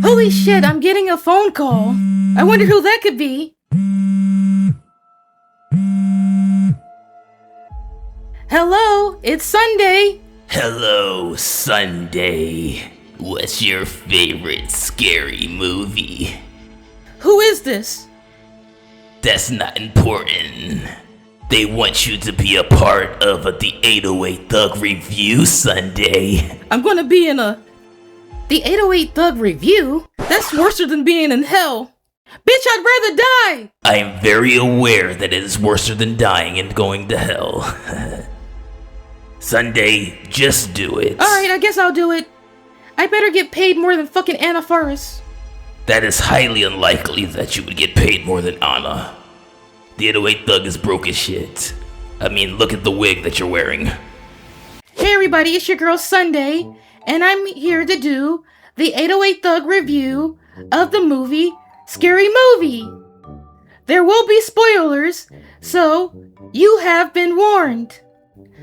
Holy shit, I'm getting a phone call. I wonder who that could be. Hello, it's Sunday. Hello, Sunday. What's your favorite scary movie? Who is this? That's not important. They want you to be a part of the 808 Thug review, Sunday. I'm gonna be in The 808 Thug review? That's worse than being in hell. Bitch, I'd rather die! I am very aware that it is worse than dying and going to hell. Sunday, just do it. Alright, I guess I'll do it. I better get paid more than fucking Anna Faris. That is highly unlikely that you would get paid more than Anna. The 808 Thug is broke as shit. I mean, look at the wig that you're wearing. Hey everybody, it's your girl Sunday, and I'm here to do the 808 Thug review of the movie Scary Movie. There will be spoilers, so you have been warned.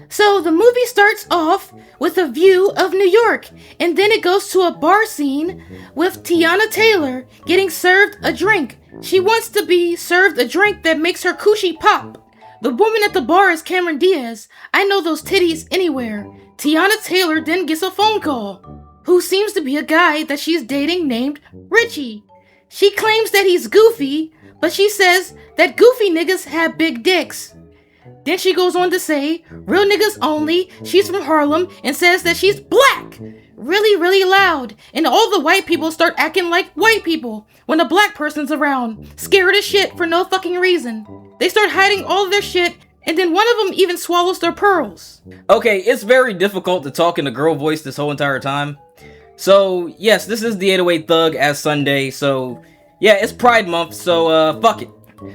So the movie starts off with a view of New York, and then it goes to a bar scene with Teyana Taylor getting served a drink. She wants to be served a drink that makes her coochie pop. The woman at the bar is Cameron Diaz. I know those titties anywhere. Teyana Taylor then gets a phone call, who seems to be a guy that she's dating named Richie. She claims that he's goofy, but she says that goofy niggas have big dicks. Then she goes on to say, real niggas only, she's from Harlem, and says that she's black. Really, really loud. And all the white people start acting like white people when a black person's around, scared as shit for no fucking reason. They start hiding all of their shit, and then one of them even swallows their pearls. Okay, it's very difficult to talk in a girl voice this whole entire time. So, yes, this is the 808 Thug as Sunday, so, yeah, it's Pride Month, so, fuck it.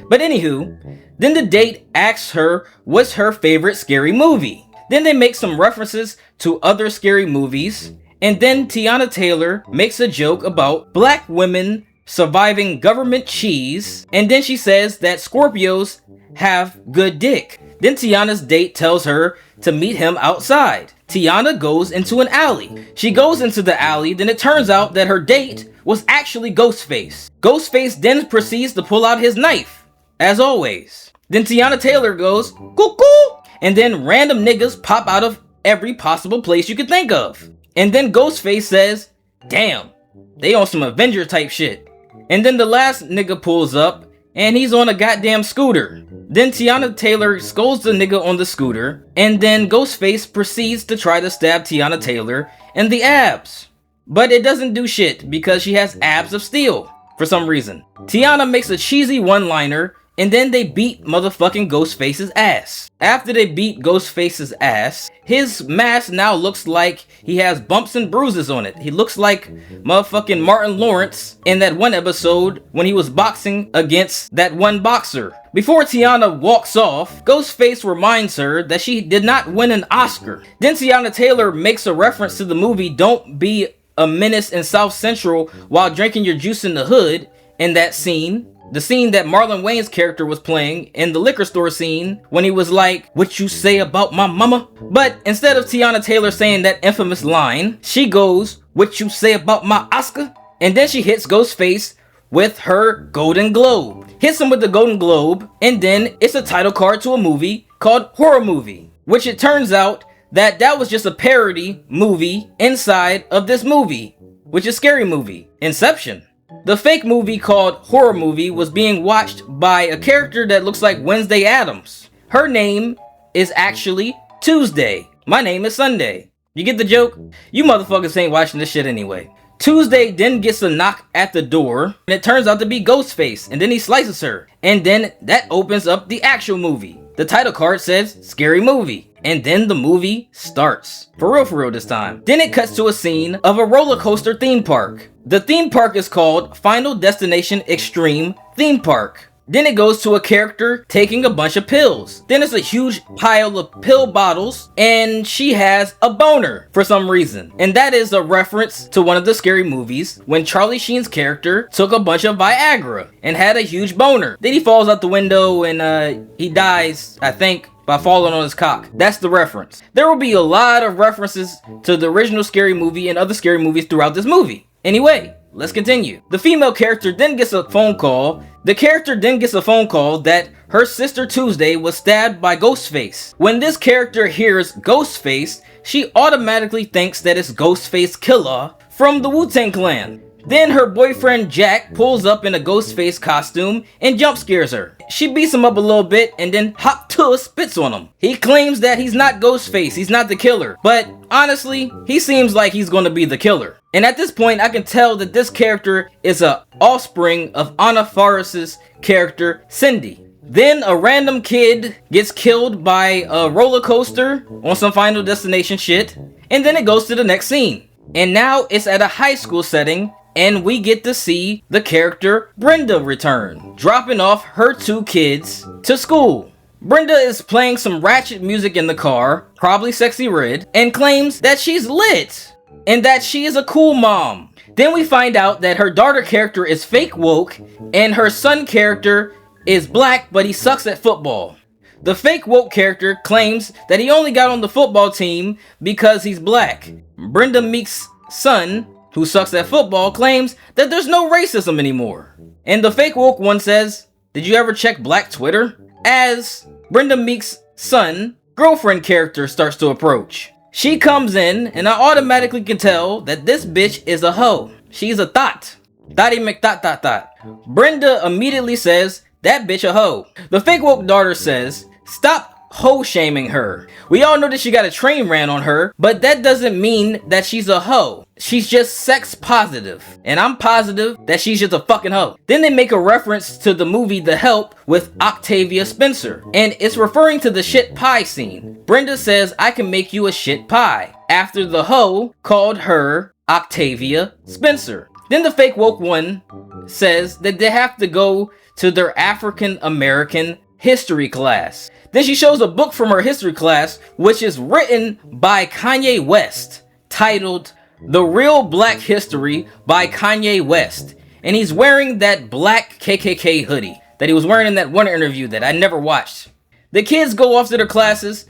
But anywho, then the date asks her what's her favorite scary movie. Then they make some references to other scary movies, and then Teyana Taylor makes a joke about black women surviving government cheese, and then she says that Scorpios have good dick. Then Teyana's date tells her to meet him outside. Teyana goes into an alley. She goes into the alley, then it turns out that her date was actually Ghostface. Ghostface then proceeds to pull out his knife, as always. Then Teyana Taylor goes, cuckoo! And then random niggas pop out of every possible place you could think of. And then Ghostface says, damn, they on some Avenger type shit. And then the last nigga pulls up, and he's on a goddamn scooter. Then Teyana Taylor scolds the nigga on the scooter, and then Ghostface proceeds to try to stab Teyana Taylor in the abs. But it doesn't do shit, because she has abs of steel, for some reason. Teyana makes a cheesy one-liner, and then they beat motherfucking Ghostface's ass. After they beat Ghostface's ass, his mask now looks like he has bumps and bruises on it. He looks like motherfucking Martin Lawrence in that one episode when he was boxing against that one boxer. Before Teyana walks off, Ghostface reminds her that she did not win an Oscar. Then Teyana Taylor makes a reference to the movie Don't Be a Menace in South Central while drinking your juice in the hood in that scene. The scene that Marlon Wayne's character was playing in the liquor store scene when he was like, what you say about my mama? But instead of Teyana Taylor saying that infamous line, she goes, what you say about my Oscar? And then she hits Ghostface with her Golden Globe. Hits him with the Golden Globe, and then it's a title card to a movie called Horror Movie, which it turns out that was just a parody movie inside of this movie, which is Scary Movie, Inception. The fake movie called Horror Movie was being watched by a character that looks like Wednesday Addams. Her name is actually Tuesday. My name is Sunday. You get the joke? You motherfuckers ain't watching this shit anyway. Tuesday then gets a knock at the door, and it turns out to be Ghostface, and then he slices her. And then that opens up the actual movie. The title card says Scary Movie. And then the movie starts. For real this time. Then it cuts to a scene of a roller coaster theme park. The theme park is called Final Destination Extreme Theme Park. Then it goes to a character taking a bunch of pills. Then it's a huge pile of pill bottles, and she has a boner for some reason. And that is a reference to one of the Scary Movies when Charlie Sheen's character took a bunch of Viagra and had a huge boner. Then he falls out the window and he dies, I think, by falling on his cock. That's the reference. There will be a lot of references to the original Scary Movie and other scary movies throughout this movie. Anyway, let's continue. The female character then gets a phone call. The character then gets a phone call that her sister Tuesday was stabbed by Ghostface. When this character hears Ghostface, she automatically thinks that it's Ghostface Killer from the Wu-Tang Clan. Then her boyfriend Jack pulls up in a Ghostface costume and jump scares her. She beats him up a little bit and then Hot Tuh spits on him. He claims that he's not Ghostface, he's not the killer, but honestly, he seems like he's gonna be the killer. And at this point, I can tell that this character is a offspring of Anna Faris's character Cindy. Then a random kid gets killed by a roller coaster on some Final Destination shit, and then it goes to the next scene. And now it's at a high school setting, and we get to see the character Brenda return, dropping off her 2 kids to school. Brenda is playing some ratchet music in the car, probably Sexy Red, and claims that she's lit, and that she is a cool mom. Then we find out that her daughter character is fake woke, and her son character is black, but he sucks at football. The fake woke character claims that he only got on the football team because he's black. Brenda Meek's son, who sucks at football, claims that there's no racism anymore. And the fake woke one says, "Did you ever check Black Twitter?" As Brenda Meek's son, girlfriend character starts to approach. She comes in, and I automatically can tell that this bitch is a hoe. She's a thot. Thotty McThot. Brenda immediately says, "That bitch a hoe." The fake woke daughter says, "Stop hoe shaming her. We all know that she got a train ran on her, but that doesn't mean that she's a hoe. She's just sex positive. And I'm positive that she's just a fucking hoe." Then they make a reference to the movie The Help with Octavia Spencer, and it's referring to the shit pie scene. Brenda says, "I can make you a shit pie," after the hoe called her Octavia Spencer. Then the fake woke one says that they have to go to their African American history class. Then she shows a book from her history class, which is written by Kanye West, titled The Real Black History by Kanye West. And he's wearing that black KKK hoodie that he was wearing in that one interview that I never watched. The kids go off to their classes,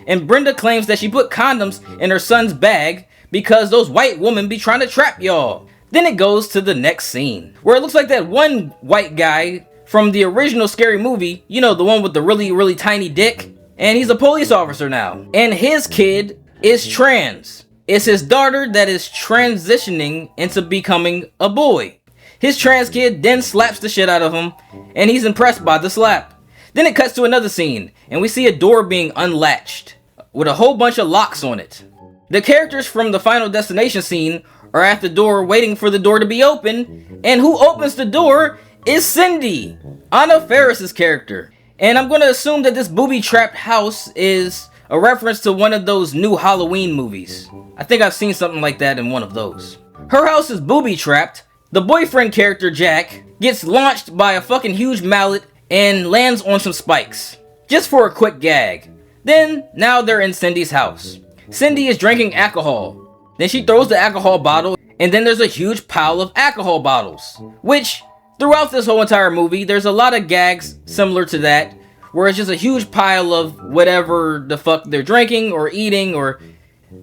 and Brenda claims that she put condoms in her son's bag because those white women be trying to trap y'all. Then it goes to the next scene, where it looks like that one white guy from the original Scary Movie, you know, the one with the really tiny dick, and he's a police officer now, and his kid is trans. It's his daughter that is transitioning into becoming a boy. His trans kid then slaps the shit out of him, and he's impressed by the slap. Then it cuts to another scene, and we see a door being unlatched with a whole bunch of locks on it. The characters from the Final Destination scene are at the door waiting for the door to be open, and who opens the door is Cindy, Anna Faris's character. And I'm going to assume that this booby-trapped house is a reference to one of those new Halloween movies. I think I've seen something like that in one of those. Her house is booby-trapped. The boyfriend character, Jack, gets launched by a fucking huge mallet and lands on some spikes, just for a quick gag. Then, now they're in Cindy's house. Cindy is drinking alcohol. Then she throws the alcohol bottle, and then there's a huge pile of alcohol bottles, which throughout this whole entire movie, there's a lot of gags similar to that, where it's just a huge pile of whatever the fuck they're drinking or eating, or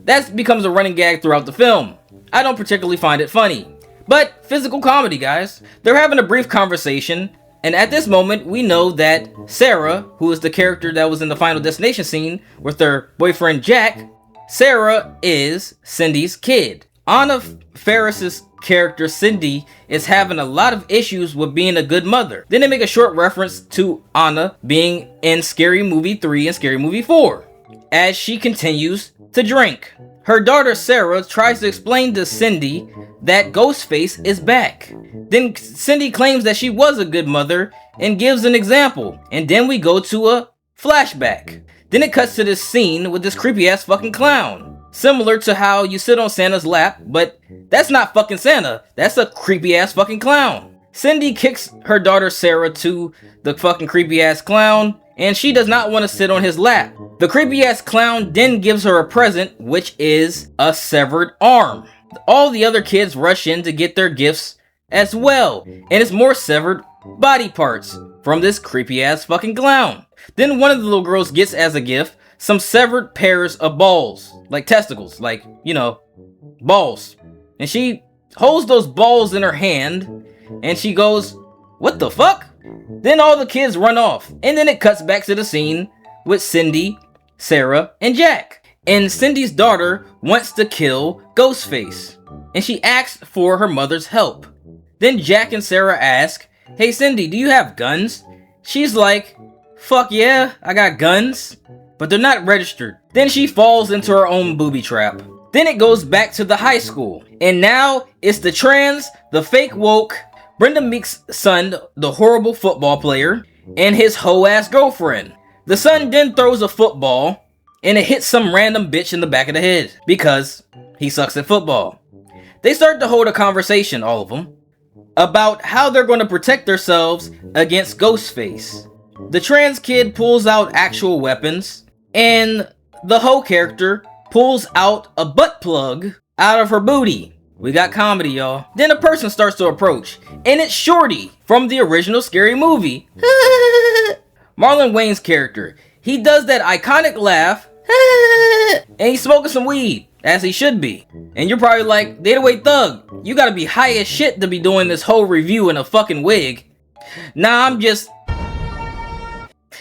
that becomes a running gag throughout the film. I don't particularly find it funny, but physical comedy, guys. They're having a brief conversation, and at this moment, we know that Sarah, who is the character that was in the Final Destination scene with her boyfriend Jack, Sarah is Cindy's kid. Anna Faris's character Cindy is having a lot of issues with being a good mother. Then they make a short reference to Anna being in Scary Movie 3 and Scary Movie 4 as she continues to drink. Her daughter Sarah tries to explain to Cindy that Ghostface is back. Then Cindy claims that she was a good mother and gives an example. And then we go to a flashback. Then it cuts to this scene with this creepy ass fucking clown. Similar to how you sit on Santa's lap, but that's not fucking Santa. That's a creepy ass fucking clown. Cindy kicks her daughter Sarah to the fucking creepy ass clown, and she does not want to sit on his lap. The creepy ass clown then gives her a present, which is a severed arm. All the other kids rush in to get their gifts as well, and it's more severed body parts from this creepy ass fucking clown. Then one of the little girls gets as a gift some severed pairs of balls, like testicles, like, you know, balls. And she holds those balls in her hand, and she goes, "What the fuck?" Then all the kids run off, and then it cuts back to the scene with Cindy, Sarah, and Jack. And Cindy's daughter wants to kill Ghostface, and she asks for her mother's help. Then Jack and Sarah ask, "Hey Cindy, do you have guns?" She's like, "Fuck yeah, I got guns, but they're not registered." Then she falls into her own booby trap. Then it goes back to the high school, and now it's the trans, the fake woke, Brenda Meeks' son, the horrible football player, and his hoe-ass girlfriend. The son then throws a football, and it hits some random bitch in the back of the head, because he sucks at football. They start to hold a conversation, all of them, about how they're going to protect themselves against Ghostface. The trans kid pulls out actual weapons, and the hoe character pulls out a butt plug out of her booty. We got comedy, y'all. Then a person starts to approach, and it's Shorty from the original Scary Movie. Marlon Wayne's character. He does that iconic laugh, and he's smoking some weed, as he should be. And you're probably like, The 808 Thug, you gotta be high as shit to be doing this whole review in a fucking wig. Nah, I'm just...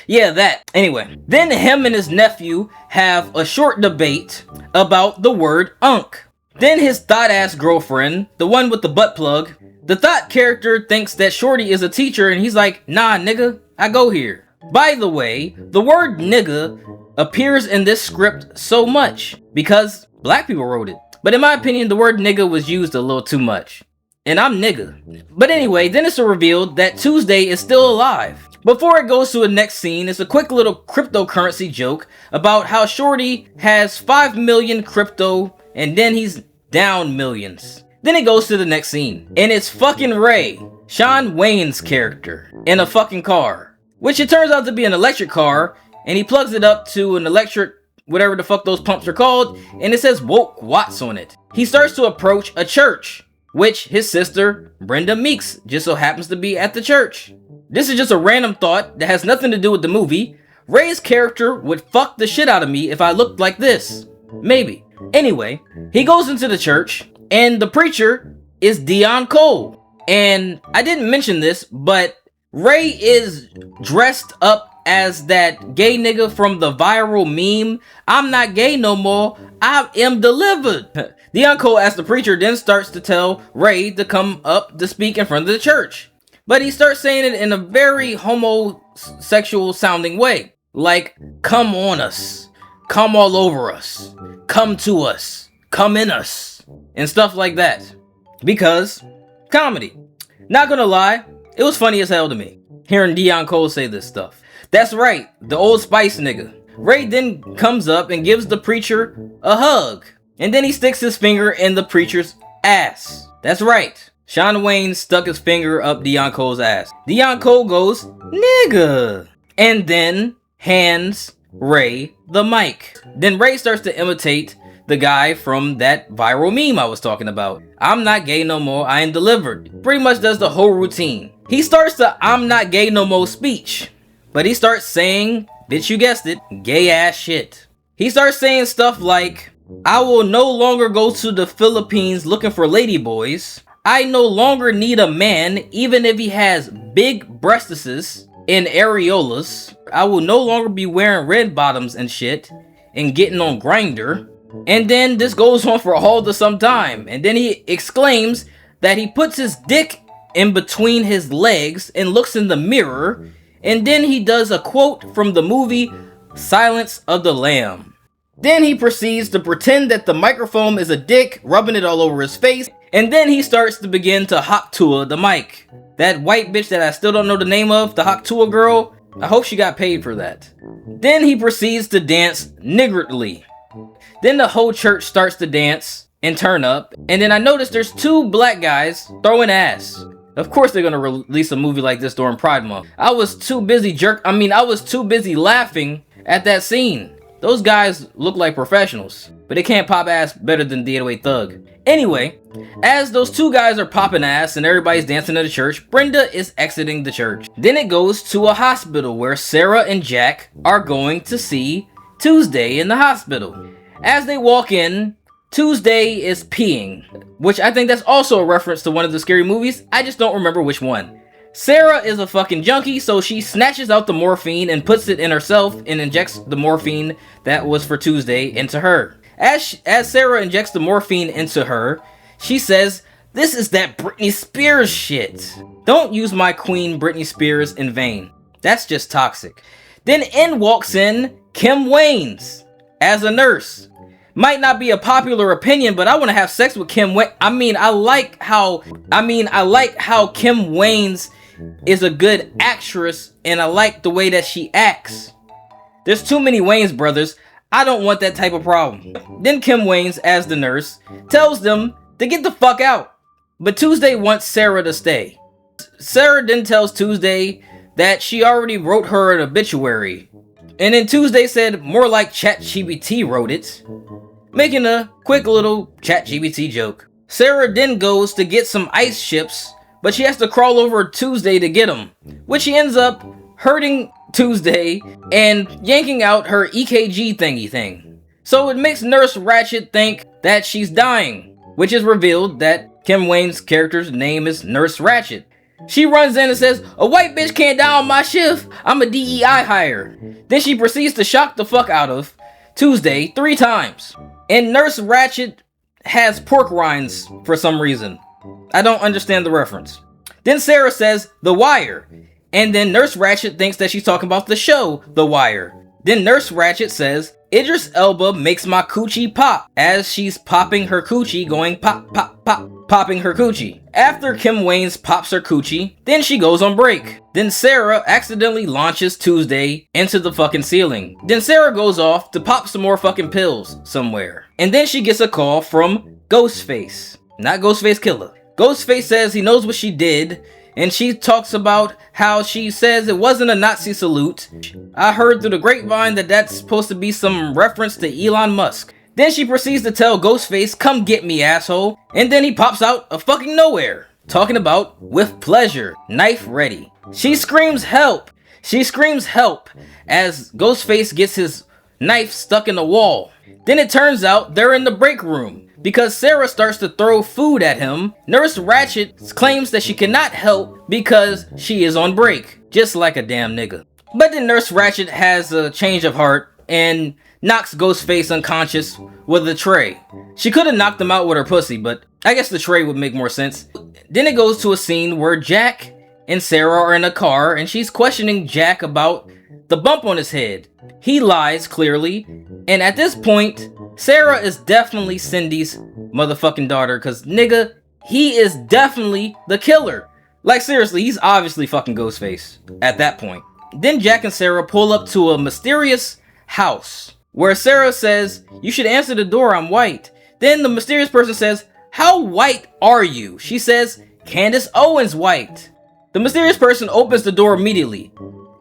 yeah, that. Anyway, then him and his nephew have a short debate about the word unk. Then his thought-ass girlfriend, the one with the butt plug, the thought character thinks that Shorty is a teacher, and he's like, "Nah, nigga, I go here." By the way, the word nigga appears in this script so much because black people wrote it. But in my opinion, the word nigga was used a little too much. And I'm nigga. But anyway, then it's revealed that Tuesday is still alive. Before it goes to the next scene, it's a quick little cryptocurrency joke about how Shorty has 5 million crypto and then he's down millions. Then it goes to the next scene, and it's fucking Ray, Shawn Wayne's character, in a fucking car. Which it turns out to be an electric car, and he plugs it up to an electric, whatever the fuck those pumps are called, and it says Woke Watts on it. He starts to approach a church, which his sister, Brenda Meeks, just so happens to be at the church. This is just a random thought that has nothing to do with the movie. Ray's character would fuck the shit out of me if I looked like this. Maybe. Anyway, he goes into the church, and the preacher is Dion Cole. And I didn't mention this, but Ray is dressed up as that gay nigga from the viral meme, "I'm not gay no more, I am delivered." Dion Cole, as the preacher, then starts to tell Ray to come up to speak in front of the church. But he starts saying it in a very homosexual sounding way. Like, "Come on us. Come all over us. Come to us. Come in us." And stuff like that. Because, comedy. Not gonna lie, it was funny as hell to me, hearing Dion Cole say this stuff. That's right, the Old Spice nigga. Ray then comes up and gives the preacher a hug. And then he sticks his finger in the preacher's ass. That's right. Shawn Wayne stuck his finger up Dion Cole's ass. Dion Cole goes, "Nigga." And then hands Ray the mic. Then Ray starts to imitate the guy from that viral meme I was talking about. "I'm not gay no more, I am delivered." Pretty much does the whole routine. He starts the "I'm not gay no more" speech. But he starts saying, bitch you guessed it, gay ass shit. He starts saying stuff like, "I will no longer go to the Philippines looking for ladyboys. I no longer need a man even if he has big breastises and areolas. I will no longer be wearing red bottoms and shit and getting on Grindr." And then this goes on for all to some time. And then he exclaims that he puts his dick in between his legs and looks in the mirror. And then he does a quote from the movie Silence of the Lamb. Then he proceeds to pretend that the microphone is a dick, rubbing it all over his face. And then he starts to begin to Hoktua the mic. That white bitch that I still don't know the name of, the Hoktua girl, I hope she got paid for that. Then he proceeds to dance niggardly. Then the whole church starts to dance and turn up. And then I noticed there's 2 black guys throwing ass. Of course they're gonna release a movie like this during Pride Month. I was too busy laughing at that scene. Those guys look like professionals, but they can't pop ass better than The 808 Thug. Anyway, as those 2 guys are popping ass and everybody's dancing at the church, Brenda is exiting the church. Then it goes to a hospital where Sarah and Jack are going to see Tuesday in the hospital. As they walk in Tuesday is peeing, which I think that's also a reference to one of the Scary Movies. I just don't remember which one. Sarah is a fucking junkie, so she snatches out the morphine and puts it in herself and injects the morphine that was for Tuesday into her. As Sarah injects the morphine into her, she says, "This is that Britney Spears shit. Don't use my queen Britney Spears in vain. That's just toxic." Then in walks in Kim Waynes as a nurse. Might not be a popular opinion, but I want to have sex with Kim Waynes. I like how Kim Waynes is a good actress, and I like the way that she acts. There's too many Waynes brothers. I don't want that type of problem. Then Kim Waynes, as the nurse, tells them to get the fuck out. But Tuesday wants Sarah to stay. Sarah then tells Tuesday that she already wrote her an obituary. And then Tuesday said more like ChatGPT wrote it, making a quick little ChatGPT joke. Sarah then goes to get some ice chips, but she has to crawl over Tuesday to get them, which she ends up hurting Tuesday and yanking out her EKG thingy thing. So it makes Nurse Ratched think that she's dying, which is revealed that Kim Wayne's character's name is Nurse Ratched. She runs in and says, "A white bitch can't die on my shift. I'm a DEI hire." Then she proceeds to shock the fuck out of Tuesday 3 times. And Nurse Ratched has pork rinds for some reason. I don't understand the reference. Then Sarah says, "The Wire." And then Nurse Ratched thinks that she's talking about the show, The Wire. Then Nurse Ratched says, "Idris Elba makes my coochie pop," as she's popping her coochie, going pop, pop, pop, popping her coochie. After Kim Waynes pops her coochie, then she goes on break. Then Sarah accidentally launches Tuesday into the fucking ceiling. Then Sarah goes off to pop some more fucking pills somewhere. And then she gets a call from Ghostface. Not Ghostface Killer. Ghostface says he knows what she did, and she talks about how she says it wasn't a Nazi salute. I heard through the grapevine that that's supposed to be some reference to Elon Musk. Then she proceeds to tell Ghostface, "Come get me, asshole." And then he pops out of fucking nowhere, talking about "with pleasure, knife ready." She screams help. She screams help as Ghostface gets his knife stuck in the wall. Then it turns out they're in the break room. Because Sarah starts to throw food at him, Nurse Ratched claims that she cannot help because she is on break. Just like a damn nigga. But then Nurse Ratched has a change of heart and knocks Ghostface unconscious with a tray. She could have knocked him out with her pussy, but I guess the tray would make more sense. Then it goes to a scene where Jack and Sarah are in a car and she's questioning Jack about the bump on his head. He lies clearly, and at this point, Sarah is definitely Cindy's motherfucking daughter, cause nigga, he is definitely the killer. Like seriously, he's obviously fucking Ghostface at that point. Then Jack and Sarah pull up to a mysterious house where Sarah says, "You should answer the door, I'm white." Then the mysterious person says, "How white are you?" She says, "Candace Owens white." The mysterious person opens the door immediately,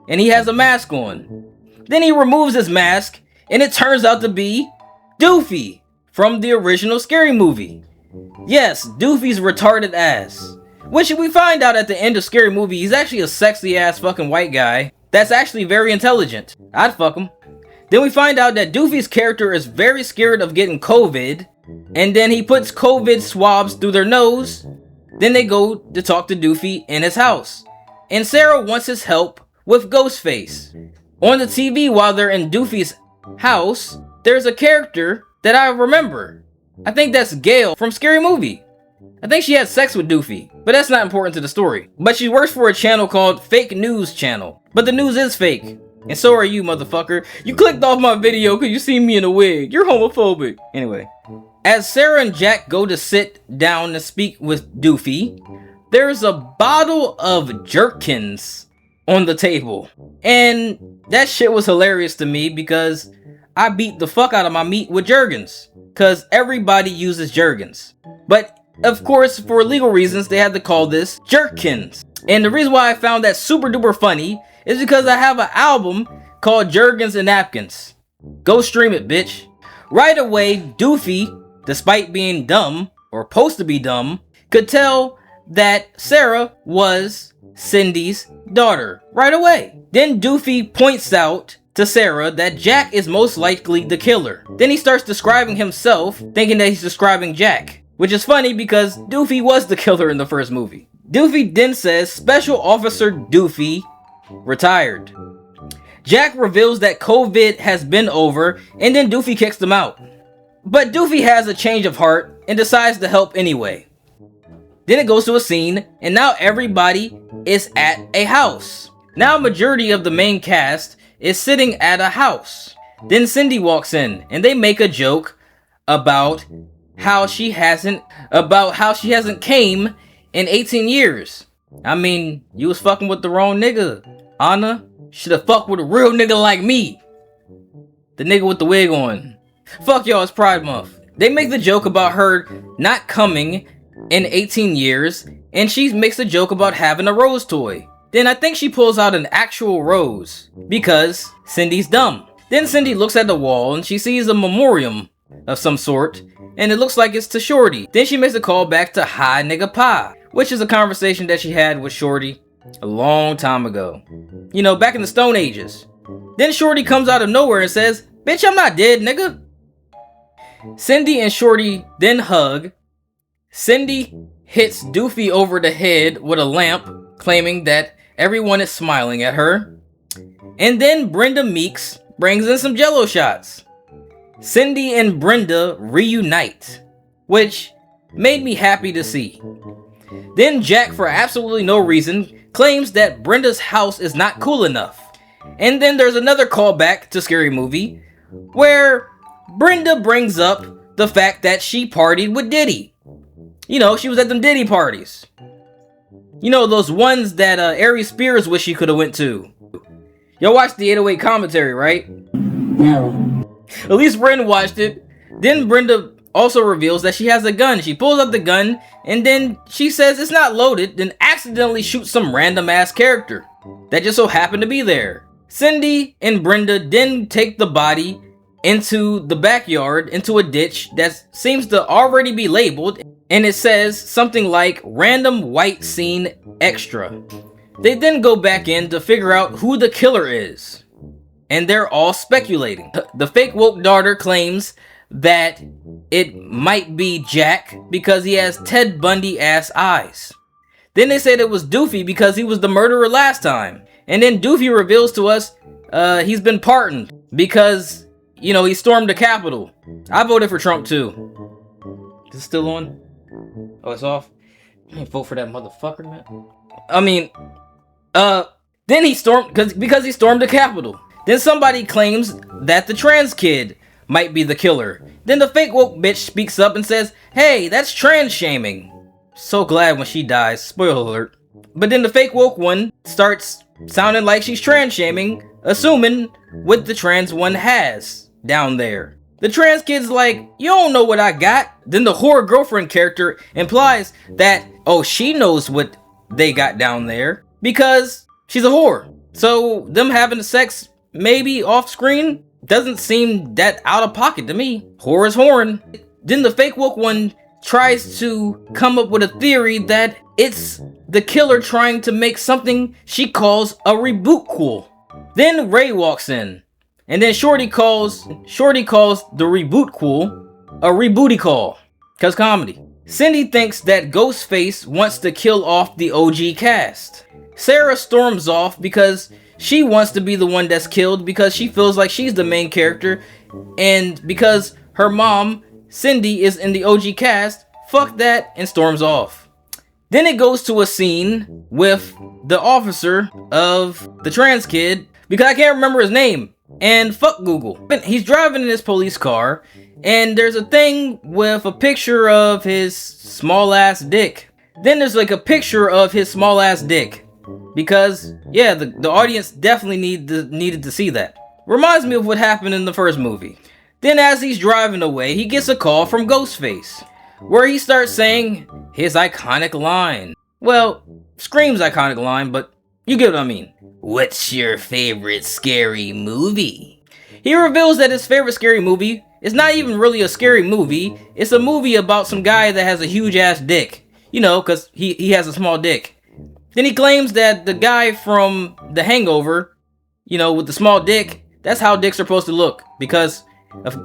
and he has a mask on. Then he removes his mask, and it turns out to be Doofy from the original Scary Movie. Yes, Doofy's retarded ass. Which we find out at the end of Scary Movie, he's actually a sexy ass fucking white guy that's actually very intelligent. I'd fuck him. Then we find out that Doofy's character is very scared of getting COVID, and then he puts COVID swabs through their nose. Then they go to talk to Doofy in his house. And Sarah wants his help with Ghostface. On the TV while they're in Doofy's house, there's a character that I remember. I think that's Gail from Scary Movie. I think she had sex with Doofy, but that's not important to the story. But she works for a channel called Fake News Channel. But the news is fake. And so are you, motherfucker. You clicked off my video because you see me in a wig. You're homophobic. Anyway. As Sarah and Jack go to sit down to speak with Doofy, there's a bottle of Jerkins on the table. And that shit was hilarious to me because I beat the fuck out of my meat with Jergens. Because everybody uses Jergens. But of course, for legal reasons, they had to call this Jerkins. And the reason why I found that super duper funny is because I have an album called Jergens and Napkins. Go stream it, bitch. Right away, Doofy, despite being dumb, or supposed to be dumb, could tell that Sarah was Cindy's daughter right away. Then Doofy points out to Sarah that Jack is most likely the killer. Then he starts describing himself, thinking that he's describing Jack, which is funny because Doofy was the killer in the first movie. Doofy then says Special Officer Doofy retired. Jack reveals that COVID has been over, and then Doofy kicks them out. But Doofy has a change of heart and decides to help anyway. Then it goes to a scene, and now everybody is at a house. Now majority of the main cast is sitting at a house. Then Cindy walks in, and they make a joke about how she hasn't came in 18 years. I mean, you was fucking with the wrong nigga, Anna. Should've fucked with a real nigga like me. The nigga with the wig on. Fuck y'all, it's Pride Month. They make the joke about her not coming in 18 years, and she makes a joke about having a rose toy. Then I think she pulls out an actual rose, because Cindy's dumb. Then Cindy looks at the wall, and she sees a memoriam of some sort, and it looks like it's to Shorty. Then she makes a call back to Hi Nigga Pie, which is a conversation that she had with Shorty a long time ago. You know, back in the Stone Ages. Then Shorty comes out of nowhere and says, "Bitch, I'm not dead, nigga." Cindy and Shorty then hug. Cindy hits Doofy over the head with a lamp, claiming that everyone is smiling at her. And then Brenda Meeks brings in some jello shots. Cindy and Brenda reunite, which made me happy to see. Then Jack, for absolutely no reason, claims that Brenda's house is not cool enough. And then there's another callback to Scary Movie, where Brenda brings up the fact that she partied with Diddy. You know, she was at them Diddy parties. You know, those ones that Ari Spears wish she could have went to. Y'all watched the 808 commentary, right? No. At least Brenda watched it. Then Brenda also reveals that she has a gun. She pulls out the gun, and then she says it's not loaded, then accidentally shoots some random ass character that just so happened to be there. Cindy and Brenda then take the body into the backyard, into a ditch that seems to already be labeled, and it says something like random white scene extra. They then go back in to figure out who the killer is, and they're all speculating. The fake woke daughter claims that it might be Jack because he has Ted Bundy ass eyes. Then they said it was Doofy because he was the murderer last time. And then Doofy reveals to us he's been pardoned because, you know, he stormed the Capitol. I voted for Trump too. Is it still on? Oh, it's off? I ain't vote for that motherfucker, man. I mean, then he stormed, because he stormed the Capitol. Then somebody claims that the trans kid might be the killer. Then the fake woke bitch speaks up and says, "Hey, that's trans shaming." So glad when she dies, spoiler alert. But then the fake woke one starts sounding like she's trans shaming, assuming what the trans one has down there. The trans kid's like, "You don't know what I got." Then the whore girlfriend character implies that, oh, she knows what they got down there because she's a whore. So them having the sex maybe off screen doesn't seem that out of pocket to me. Whore is whoring. Then the fake woke one tries to come up with a theory that it's the killer trying to make something she calls a reboot cool. Then Ray walks in, and then Shorty calls the reboot cool a rebooty call, cause comedy. Cindy thinks that Ghostface wants to kill off the OG cast. Sarah storms off because she wants to be the one that's killed because she feels like she's the main character, and because her mom, Cindy, is in the OG cast, fuck that, and storms off. Then it goes to a scene with the officer of the trans kid, because I can't remember his name, and fuck Google. He's driving in his police car, and there's a thing with a picture of his small ass dick. Then there's like a picture of his small ass dick. Because, yeah, the audience definitely needed to see that. Reminds me of what happened in the first movie. Then as he's driving away, he gets a call from Ghostface, where he starts saying his iconic line. Well, Scream's iconic line, but you get what I mean. "What's your favorite scary movie?" He reveals that his favorite scary movie is not even really a scary movie. It's a movie about some guy that has a huge ass dick. You know, because he has a small dick. Then he claims that the guy from The Hangover, you know, with the small dick, That's how dicks are supposed to look, because,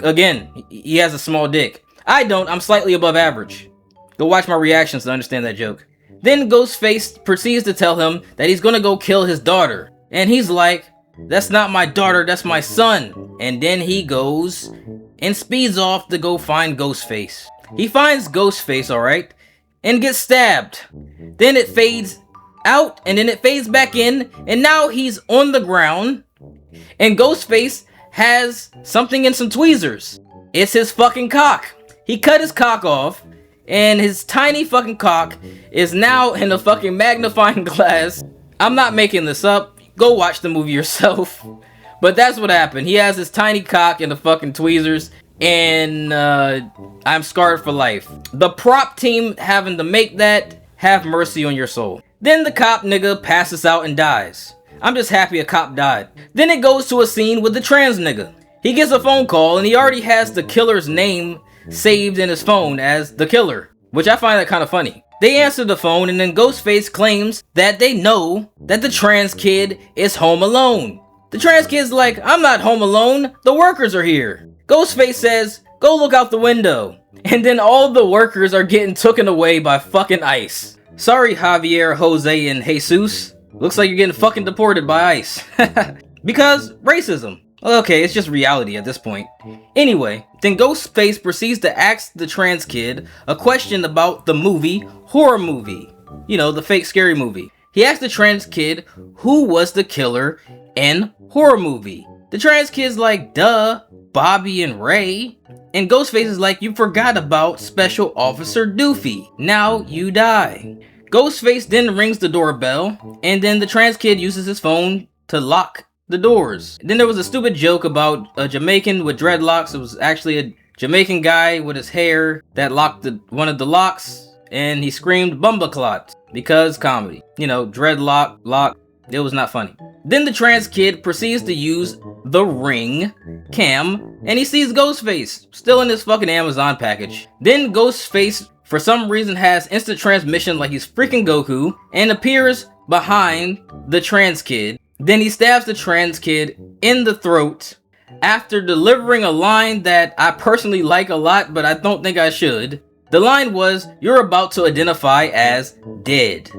again, he has a small dick. I don't, I'm slightly above average. Go watch my reactions to understand that joke. Then Ghostface proceeds to tell him that he's gonna go kill his daughter. And he's like, that's not my daughter, that's my son. And then he goes and speeds off to go find Ghostface. He finds Ghostface, alright, and gets stabbed. Then it fades out, and then it fades back in, and now he's on the ground, and Ghostface has something in some tweezers. It's his fucking cock. He cut his cock off, and his tiny fucking cock is now in a fucking magnifying glass. I'm not making this up. Go watch the movie yourself. But that's what happened. He has his tiny cock in the fucking tweezers, and I'm scarred for life. The prop team having to make that, have mercy on your soul. Then the cop nigga passes out and dies. I'm just happy a cop died. Then it goes to a scene with the trans nigga. He gets a phone call, and he already has the killer's name saved in his phone as the killer, which I find that kind of funny. They answer the phone, and then Ghostface claims that they know that the trans kid is home alone. The trans kid's like, I'm not home alone, the workers are here. Ghostface says, go look out the window. And then all the workers are getting taken away by fucking ICE. Sorry, Javier, Jose, and Jesus. Looks like you're getting fucking deported by ICE. Because racism. Okay, it's just reality at this point. Anyway, then Ghostface proceeds to ask the trans kid a question about the movie, horror movie. You know, the fake scary movie. He asked the trans kid who was the killer in horror movie. The trans kid's like, duh, Bobby and Ray. And Ghostface is like, you forgot about Special Officer Doofy. Now you die. Ghostface then rings the doorbell, and then the trans kid uses his phone to lock the doors. Then there was a stupid joke about a Jamaican with dreadlocks. It was actually a Jamaican guy with his hair that locked one of the locks, and he screamed Bumbaclot because comedy. You know, dreadlock, lock. It was not funny. Then the trans kid proceeds to use the Ring cam, and he sees Ghostface still in his fucking Amazon package. Then Ghostface, for some reason, has instant transmission like he's freaking Goku, and appears behind the trans kid. Then he stabs the trans kid in the throat after delivering a line that I personally like a lot, but I don't think I should. The line was, you're about to identify as dead.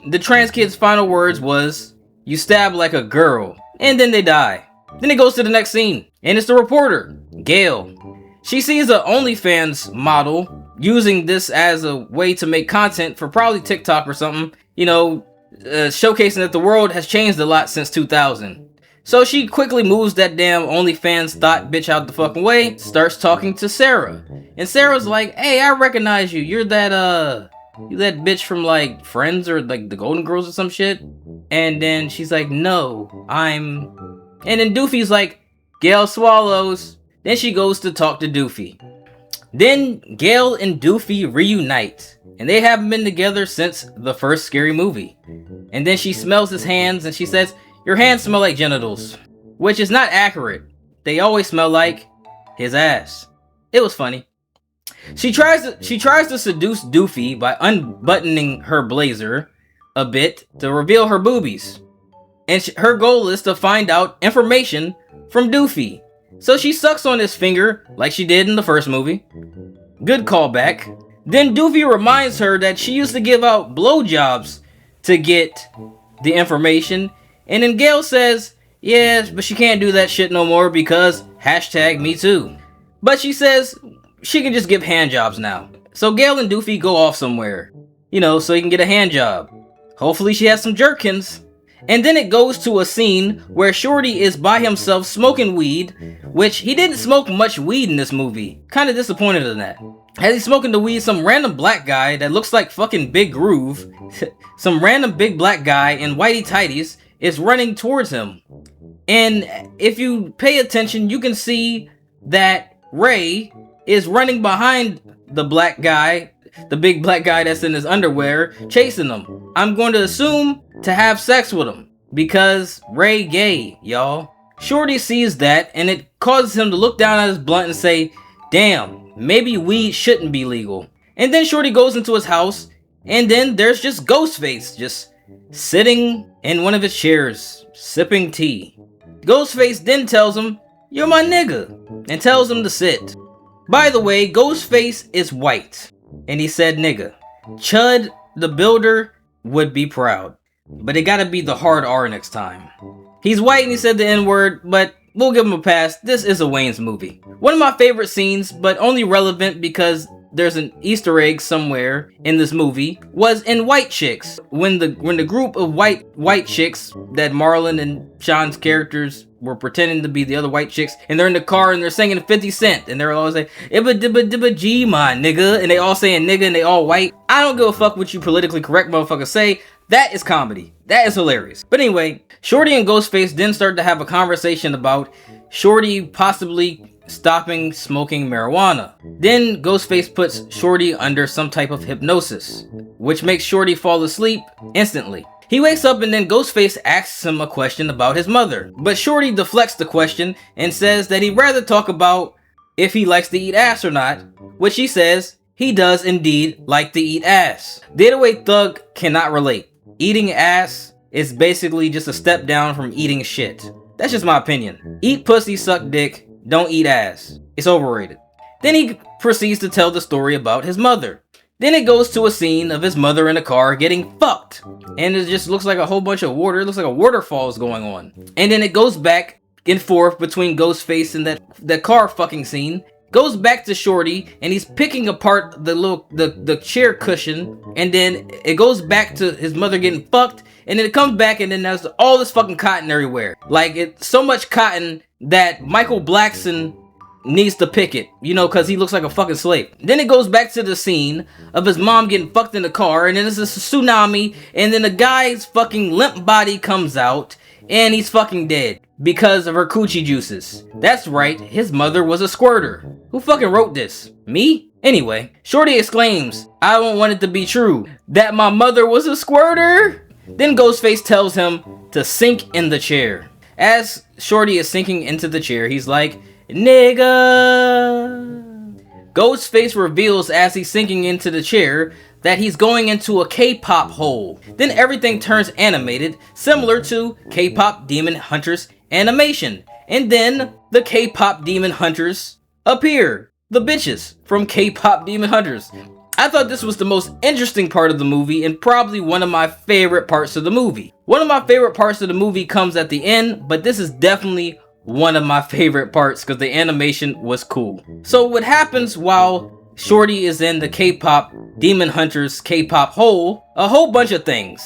The trans kid's final words was, you stab like a girl. And then they die. Then it goes to the next scene, and it's the reporter, Gail. She sees a OnlyFans model using this as a way to make content for probably TikTok or something, you know, showcasing that the world has changed a lot since 2000. So she quickly moves that damn OnlyFans thought bitch out the fucking way, starts talking to Sarah. And Sarah's like, hey, I recognize you. You're that bitch from like Friends or like the Golden Girls or some shit. And then she's like, no, I'm... And then Doofy's like, Gail swallows. Then she goes to talk to Doofy. Then Gail and Doofy reunite. And they haven't been together since the first scary movie. And then she smells his hands and she says, your hands smell like genitals. Which is not accurate. They always smell like his ass. It was funny. She tries to seduce Doofy by unbuttoning her blazer a bit to reveal her boobies. And her goal is to find out information from Doofy. So she sucks on his finger like she did in the first movie. Good callback. Then Doofy reminds her that she used to give out blowjobs to get the information. And then Gail says, yeah, but she can't do that shit no more because #MeToo. But she says she can just give handjobs now. So Gail and Doofy go off somewhere, you know, so he can get a handjob. Hopefully she has some jerkins. And then it goes to a scene where Shorty is by himself smoking weed, which he didn't smoke much weed in this movie. Kinda disappointed in that. As he's smoking the weed, some random black guy that looks like fucking Big Groove, some random big black guy in whitey tighties is running towards him. And if you pay attention, you can see that Ray is running behind the black guy, the big black guy that's in his underwear, chasing him. I'm going to assume to have sex with him, because Ray gay, y'all. Shorty sees that, and it causes him to look down at his blunt and say, damn, maybe weed shouldn't be legal. And then Shorty goes into his house, and then there's just Ghostface, just sitting in one of his chairs, sipping tea. Ghostface then tells him, "You're my nigga," and tells him to sit. By the way, Ghostface is white, and he said nigga. Chud the Builder would be proud, but it gotta be the hard R next time. He's white and he said the N-word, but we'll give him a pass. This is a Wayne's movie. One of my favorite scenes, but only relevant because there's an Easter egg somewhere in this movie, was in White Chicks. When the group of white chicks that Marlon and Sean's characters were pretending to be the other white chicks, and they're in the car and they're singing 50 Cent, and they're always like, "Ibba dibba dibba G my nigga," and they all saying nigga and they all white. I don't give a fuck what you politically correct motherfuckers say. That is comedy. That is hilarious. But anyway, Shorty and Ghostface then start to have a conversation about Shorty possibly stopping smoking marijuana. Then Ghostface puts Shorty under some type of hypnosis, which makes Shorty fall asleep instantly. He wakes up and then Ghostface asks him a question about his mother, but Shorty deflects the question and says that he'd rather talk about if he likes to eat ass or not, which he says he does indeed like to eat ass. The 808 Thug cannot relate. Eating ass is basically just a step down from eating shit. That's just my opinion. Eat pussy, suck dick, don't eat ass. It's overrated. Then he proceeds to tell the story about his mother. Then it goes to a scene of his mother in a car getting fucked. And it just looks like a whole bunch of water. It looks like a waterfall is going on. And then it goes back and forth between Ghostface and that car fucking scene. Goes back to Shorty and he's picking apart the chair cushion, and then it goes back to his mother getting fucked, and then it comes back and then there's all this fucking cotton everywhere. Like, it's so much cotton that Michael Blackson needs to pick it, you know, because he looks like a fucking slave. Then it goes back to the scene of his mom getting fucked in the car, and then there's a tsunami, and then the guy's fucking limp body comes out and he's fucking dead because of her coochie juices. That's right, his mother was a squirter. Who fucking wrote this? Me? Anyway, Shorty exclaims, "I don't want it to be true that my mother was a squirter." Then Ghostface tells him to sink in the chair. As Shorty is sinking into the chair, he's like, "Nigga." Ghostface reveals as he's sinking into the chair that he's going into a K-pop hole. Then everything turns animated, similar to K-pop Demon Hunters animation. And then the K-pop Demon Hunters appear. The bitches from K-pop Demon Hunters. I thought this was the most interesting part of the movie and probably one of my favorite parts of the movie. One of my favorite parts of the movie comes at the end, but this is definitely one of my favorite parts because the animation was cool. So what happens while Shorty is in the K-pop Demon Hunters K-pop hole? A whole bunch of things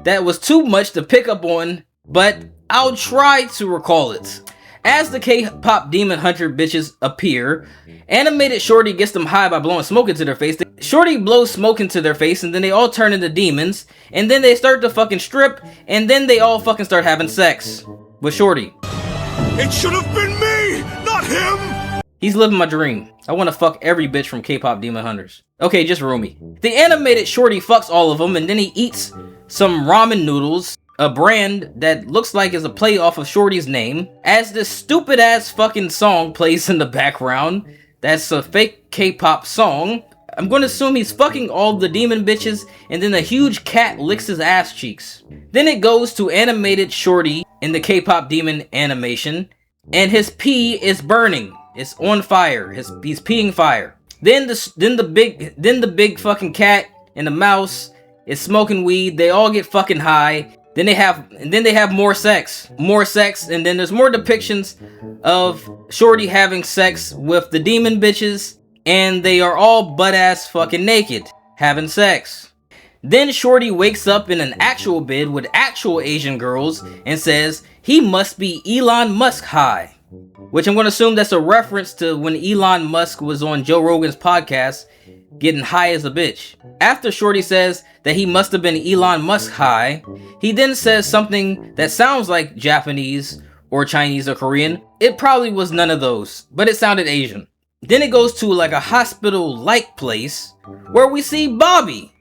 that was too much to pick up on, but I'll try to recall it. As the K-pop Demon Hunter bitches appear, animated Shorty gets them high by blowing smoke into their face. Shorty blows smoke into their face and then they all turn into demons, and then they start to fucking strip, and then they all fucking start having sex with Shorty. It should have been me, not him! He's living my dream. I want to fuck every bitch from K-pop Demon Hunters. Okay, just Rumi. The animated Shorty fucks all of them, and then he eats some ramen noodles, a brand that looks like is a play off of Shorty's name, as this stupid ass fucking song plays in the background. That's a fake K-pop song. I'm going to assume he's fucking all the demon bitches, and then a huge cat licks his ass cheeks. Then it goes to animated Shorty in the K-pop demon animation, and his pee is burning. It's on fire. He's peeing fire. Then the big fucking cat and the mouse is smoking weed. They all get fucking high. Then they have more sex, and then there's more depictions of Shorty having sex with the demon bitches, and they are all butt ass fucking naked having sex. Then Shorty wakes up in an actual bed with actual Asian girls and says he must be Elon Musk high, which I'm going to assume that's a reference to when Elon Musk was on Joe Rogan's podcast getting high as a bitch. After Shorty says that he must have been Elon Musk high, he then says something that sounds like Japanese or Chinese or Korean. It probably was none of those, but it sounded Asian. Then it goes to like a hospital-like place where we see Bobby,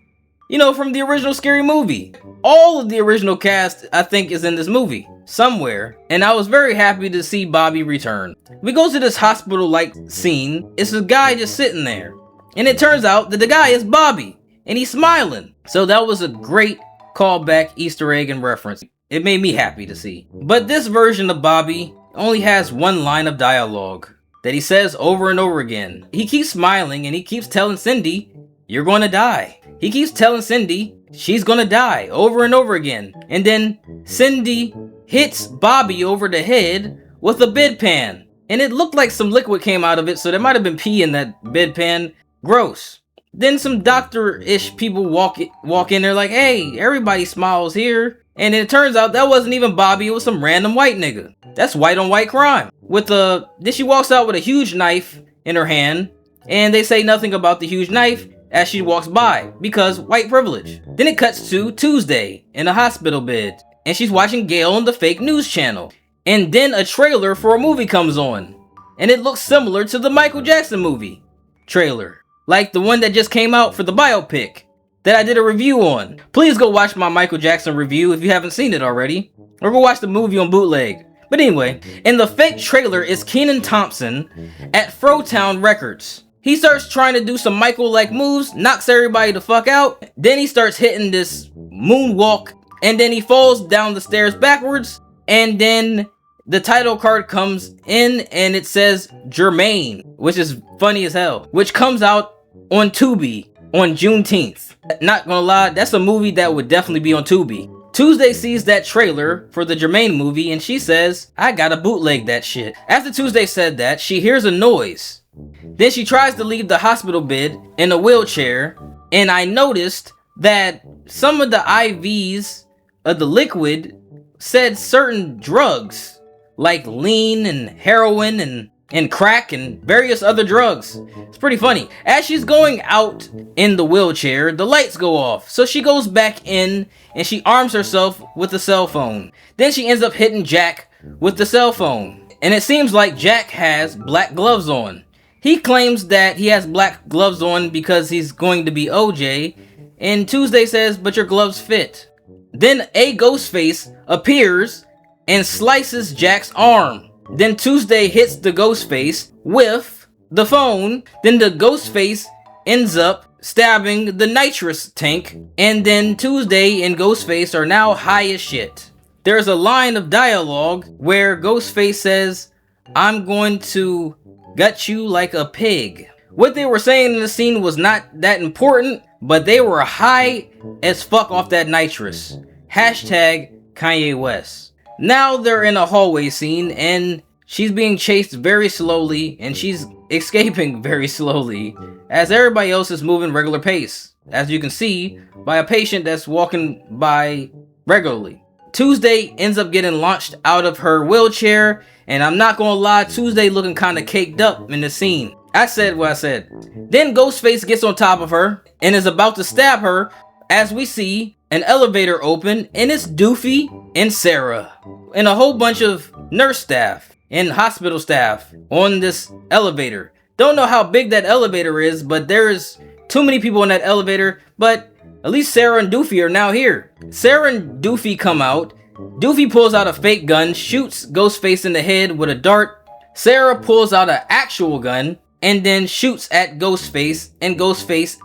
you know, from the original Scary Movie. All of the original cast, I think, is in this movie somewhere, and I was very happy to see Bobby return. We go to this hospital-like scene. It's a guy just sitting there, and it turns out that the guy is Bobby, and he's smiling. So that was a great callback, Easter egg, and reference. It made me happy to see. But this version of Bobby only has one line of dialogue that he says over and over again. He keeps smiling and he keeps telling Cindy, "You're gonna die." He keeps telling Cindy she's gonna die over and over again. And then Cindy hits Bobby over the head with a bedpan. And it looked like some liquid came out of it, so there might have been pee in that bedpan. Gross. Then some doctor-ish people walk in there like, "Hey, everybody smiles here." And it turns out that wasn't even Bobby, it was some random white nigga. That's white on white crime. Then she walks out with a huge knife in her hand, and they say nothing about the huge knife as she walks by, because white privilege. Then it cuts to Tuesday in a hospital bed, and she's watching Gail on the fake news channel. And then a trailer for a movie comes on, and it looks similar to the Michael Jackson movie trailer, like the one that just came out for the biopic that I did a review on. Please go watch my Michael Jackson review if you haven't seen it already, or go watch the movie on bootleg. But anyway, in the fake trailer is Kenan Thompson at Frotown Records. He starts trying to do some Michael-like moves, knocks everybody the fuck out, then he starts hitting this moonwalk, and then he falls down the stairs backwards, and then the title card comes in and it says Jermaine, which is funny as hell, which comes out on Tubi on Juneteenth. Not gonna lie, that's a movie that would definitely be on Tubi. Tuesday sees that trailer for the Jermaine movie and she says, "I gotta bootleg that shit." After Tuesday said that, she hears a noise. Then she tries to leave the hospital bed in a wheelchair, and I noticed that some of the IVs of the liquid said certain drugs, like lean and heroin and crack and various other drugs. It's pretty funny. As she's going out in the wheelchair, the lights go off. So she goes back in and she arms herself with a cell phone. Then she ends up hitting Jack with the cell phone. And it seems like Jack has black gloves on. He claims that he has black gloves on because he's going to be OJ. And Tuesday says, "But your gloves fit." Then a Ghostface appears and slices Jack's arm. Then Tuesday hits the Ghostface with the phone. Then the Ghostface ends up stabbing the nitrous tank. And then Tuesday and Ghostface are now high as shit. There's a line of dialogue where Ghostface says, "I'm going to gut you like a pig." What they were saying in the scene was not that important, but they were high as fuck off that nitrous. Hashtag Kanye West. Now they're in a hallway scene and she's being chased very slowly and she's escaping very slowly as everybody else is moving regular pace, as you can see by a patient that's walking by regularly. Tuesday ends up getting launched out of her wheelchair, and I'm not gonna lie, Tuesday looking kinda caked up in the scene. I said what I said. Then Ghostface gets on top of her and is about to stab her as we see an elevator open, and it's Doofy and Sarah and a whole bunch of nurse staff and hospital staff on this elevator. Don't know how big that elevator is, but there's too many people in that elevator, but at least Sarah and Doofy are now here. Sarah and Doofy come out. Doofy pulls out a fake gun, shoots Ghostface in the head with a dart. Sarah pulls out an actual gun and then shoots at Ghostface, and Ghostface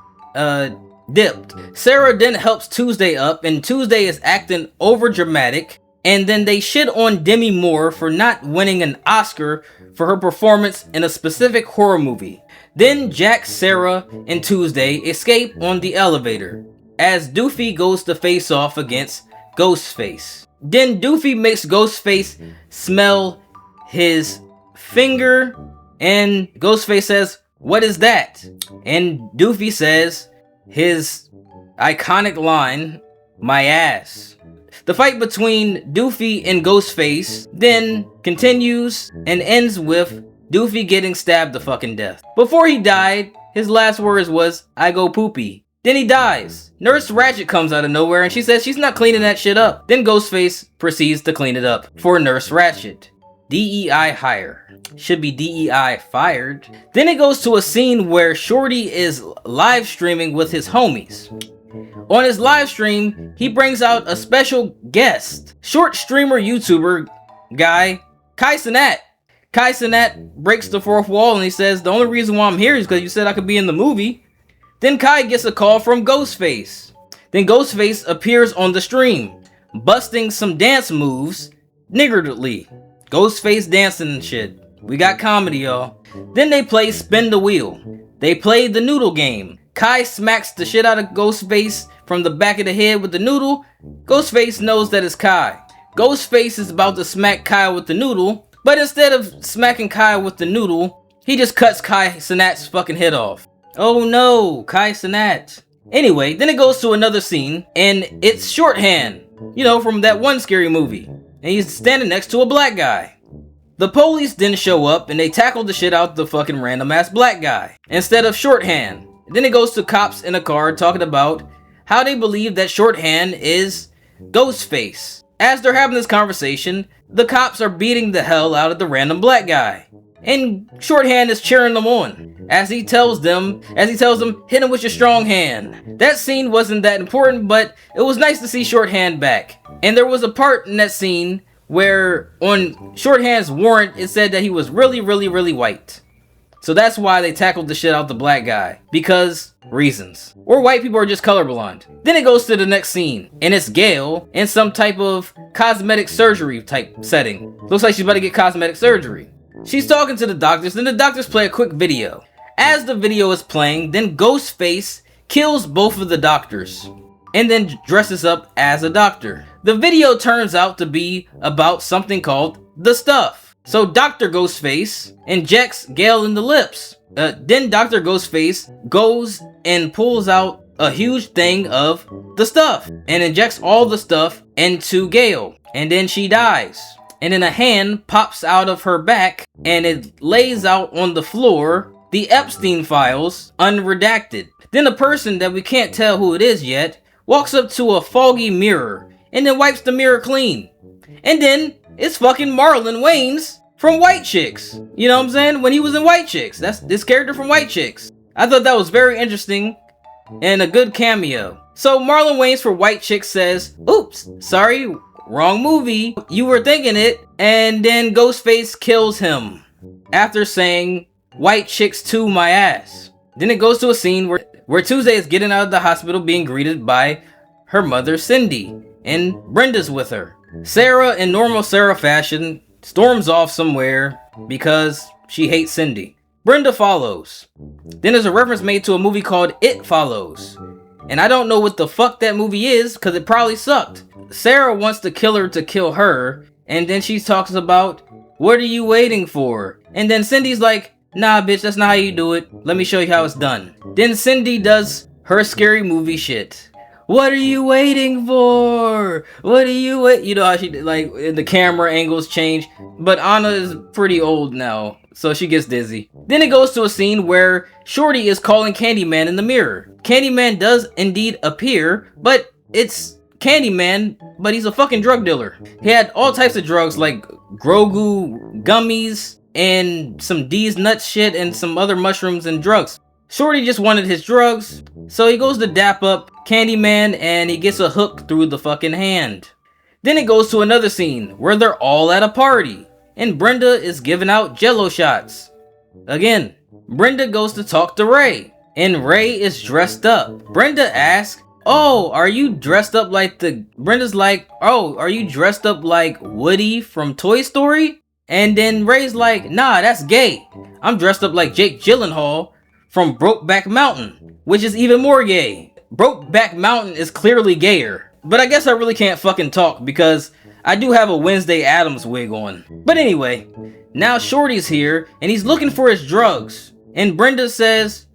dipped. Sarah then helps Tuesday up, and Tuesday is acting over dramatic, and then they shit on Demi Moore for not winning an Oscar for her performance in a specific horror movie. Then Jack, Sarah, and Tuesday escape on the elevator as Doofy goes to face off against Ghostface. Then Doofy makes Ghostface smell his finger, and Ghostface says, "What is that?" And Doofy says his iconic line, "My ass." The fight between Doofy and Ghostface then continues and ends with Doofy getting stabbed to fucking death. Before he died, his last words was, "I go poopy." Then he dies. Nurse Ratchet comes out of nowhere and she says she's not cleaning that shit up. Then Ghostface proceeds to clean it up for Nurse Ratchet. DEI hire. Should be DEI fired. Then it goes to a scene where Shorty is live streaming with his homies. On his live stream, he brings out a special guest. Short streamer YouTuber guy, Kai Cenat. Kai Cenat breaks the fourth wall and he says, "The only reason why I'm here is because you said I could be in the movie." Then Kai gets a call from Ghostface. Then Ghostface appears on the stream. busting some dance moves niggardly. Ghostface dancing and shit. We got comedy, y'all. Then they play Spin the Wheel. They play the noodle game. Kai smacks the shit out of Ghostface from the back of the head with the noodle. Ghostface knows that it's Kai. Ghostface is about to smack Kai with the noodle, but instead of smacking Kai with the noodle, he just cuts Kai Cenat's fucking head off. Oh no, Kai Cenat. Anyway, then it goes to another scene, and it's Shorthand, you know, from that one scary movie. And he's standing next to a black guy. The police then show up, and they tackle the shit out the fucking random ass black guy, instead of Shorthand. Then it goes to cops in a car talking about how they believe that Shorthand is Ghostface. As they're having this conversation, the cops are beating the hell out of the random black guy. And Shorthand is cheering them on as he tells them, hit him with your strong hand. That scene wasn't that important, but it was nice to see Shorthand back. And there was a part in that scene where on Shorthand's warrant, it said that he was really, really, really white. So that's why they tackled the shit out the black guy. Because reasons. Or white people are just colorblind. Then it goes to the next scene. And it's Gail in some type of cosmetic surgery type setting. Looks like she's about to get cosmetic surgery. She's talking to the doctors. Then the doctors play a quick video. As the video is playing, then Ghostface kills both of the doctors. And then dresses up as a doctor. The video turns out to be about something called the stuff. So Dr. Ghostface injects Gail in the lips. Then Dr. Ghostface goes and pulls out a huge thing of the stuff and injects all the stuff into Gail. And then she dies. And then a hand pops out of her back and it lays out on the floor the Epstein files unredacted. Then a person that we can't tell who it is yet walks up to a foggy mirror and then wipes the mirror clean. And then it's fucking Marlon Wayans from White Chicks. You know what I'm saying? When he was in White Chicks. That's this character from White Chicks. I thought that was very interesting and a good cameo. So Marlon Wayans for White Chicks says, oops, sorry, wrong movie. You were thinking it. And then Ghostface kills him after saying, White Chicks to my ass. Then it goes to a scene where Tuesday is getting out of the hospital being greeted by her mother Cindy. And Brenda's with her. Sarah, in normal Sarah fashion, storms off somewhere because she hates Cindy. Brenda follows. Then there's a reference made to a movie called It Follows. And I don't know what the fuck that movie is because it probably sucked. Sarah wants the killer to kill her. And then she talks about, what are you waiting for? And then Cindy's like, nah bitch, that's not how you do it. Let me show you how it's done. Then Cindy does her scary movie shit. What are you waiting for? What are you wait? You know how she like the camera angles change. But Anna is pretty old now, so she gets dizzy. Then it goes to a scene where Shorty is calling Candyman in the mirror. Candyman does indeed appear, but it's Candyman, but he's a fucking drug dealer. He had all types of drugs like Grogu gummies and some D's nuts shit and some other mushrooms and drugs. Shorty just wanted his drugs, so he goes to dap up Candyman and he gets a hook through the fucking hand. Then it goes to another scene where they're all at a party and Brenda is giving out jello shots. Again, Brenda goes to talk to Ray and Ray is dressed up. Brenda asks, oh, are you dressed up like Brenda's like, oh, are you dressed up like Woody from Toy Story? And then Ray's like, nah, that's gay. I'm dressed up like Jake Gyllenhaal from Brokeback Mountain, which is even more gay. Brokeback Mountain is clearly gayer. But I guess I really can't fucking talk because I do have a Wednesday Addams wig on. But anyway, now Shorty's here and he's looking for his drugs. And Brenda says,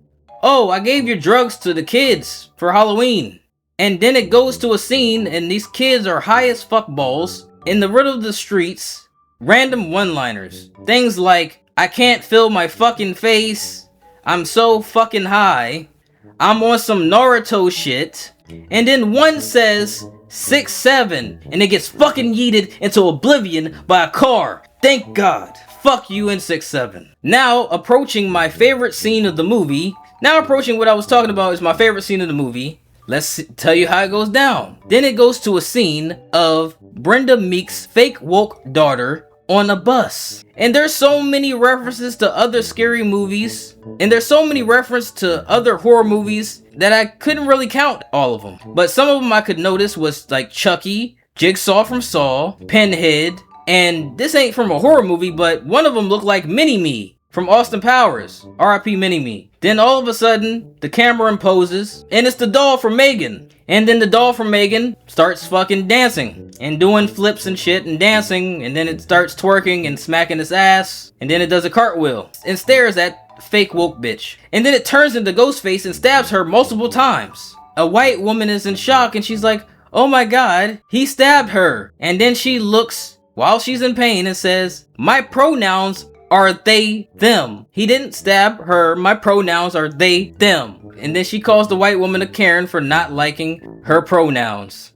oh, I gave your drugs to the kids for Halloween. And then it goes to a scene and these kids are high as fuck balls in the middle of the streets. Random one-liners. Things like, I can't feel my fucking face. I'm so fucking high. I'm on some Naruto shit. And then one says 6'7" and it gets fucking yeeted into oblivion by a car. Thank God. Fuck you and 6'7". Now approaching my favorite scene of the movie. Now approaching what I was talking about is my favorite scene of the movie. Let's tell you how it goes down. Then it goes to a scene of Brenda Meek's fake woke daughter on a bus. And there's so many references to other scary movies. And there's so many references to other horror movies that I couldn't really count all of them. But some of them I could notice was like Chucky, Jigsaw from Saw, Pinhead, and this ain't from a horror movie, but one of them looked like Mini-Me from Austin Powers, R.I.P. Mini-Me. Then all of a sudden, the camera imposes, and it's the doll from Megan. And then the doll from Megan starts fucking dancing, and doing flips and shit, and dancing, and then it starts twerking and smacking its ass, and then it does a cartwheel, and stares at fake woke bitch. And then it turns into Ghostface and stabs her multiple times. A white woman is in shock, and she's like, oh my god, he stabbed her. And then she looks while she's in pain and says, my pronouns are they, them. He didn't stab her, my pronouns are they, them. And then she calls the white woman a Karen for not liking her pronouns.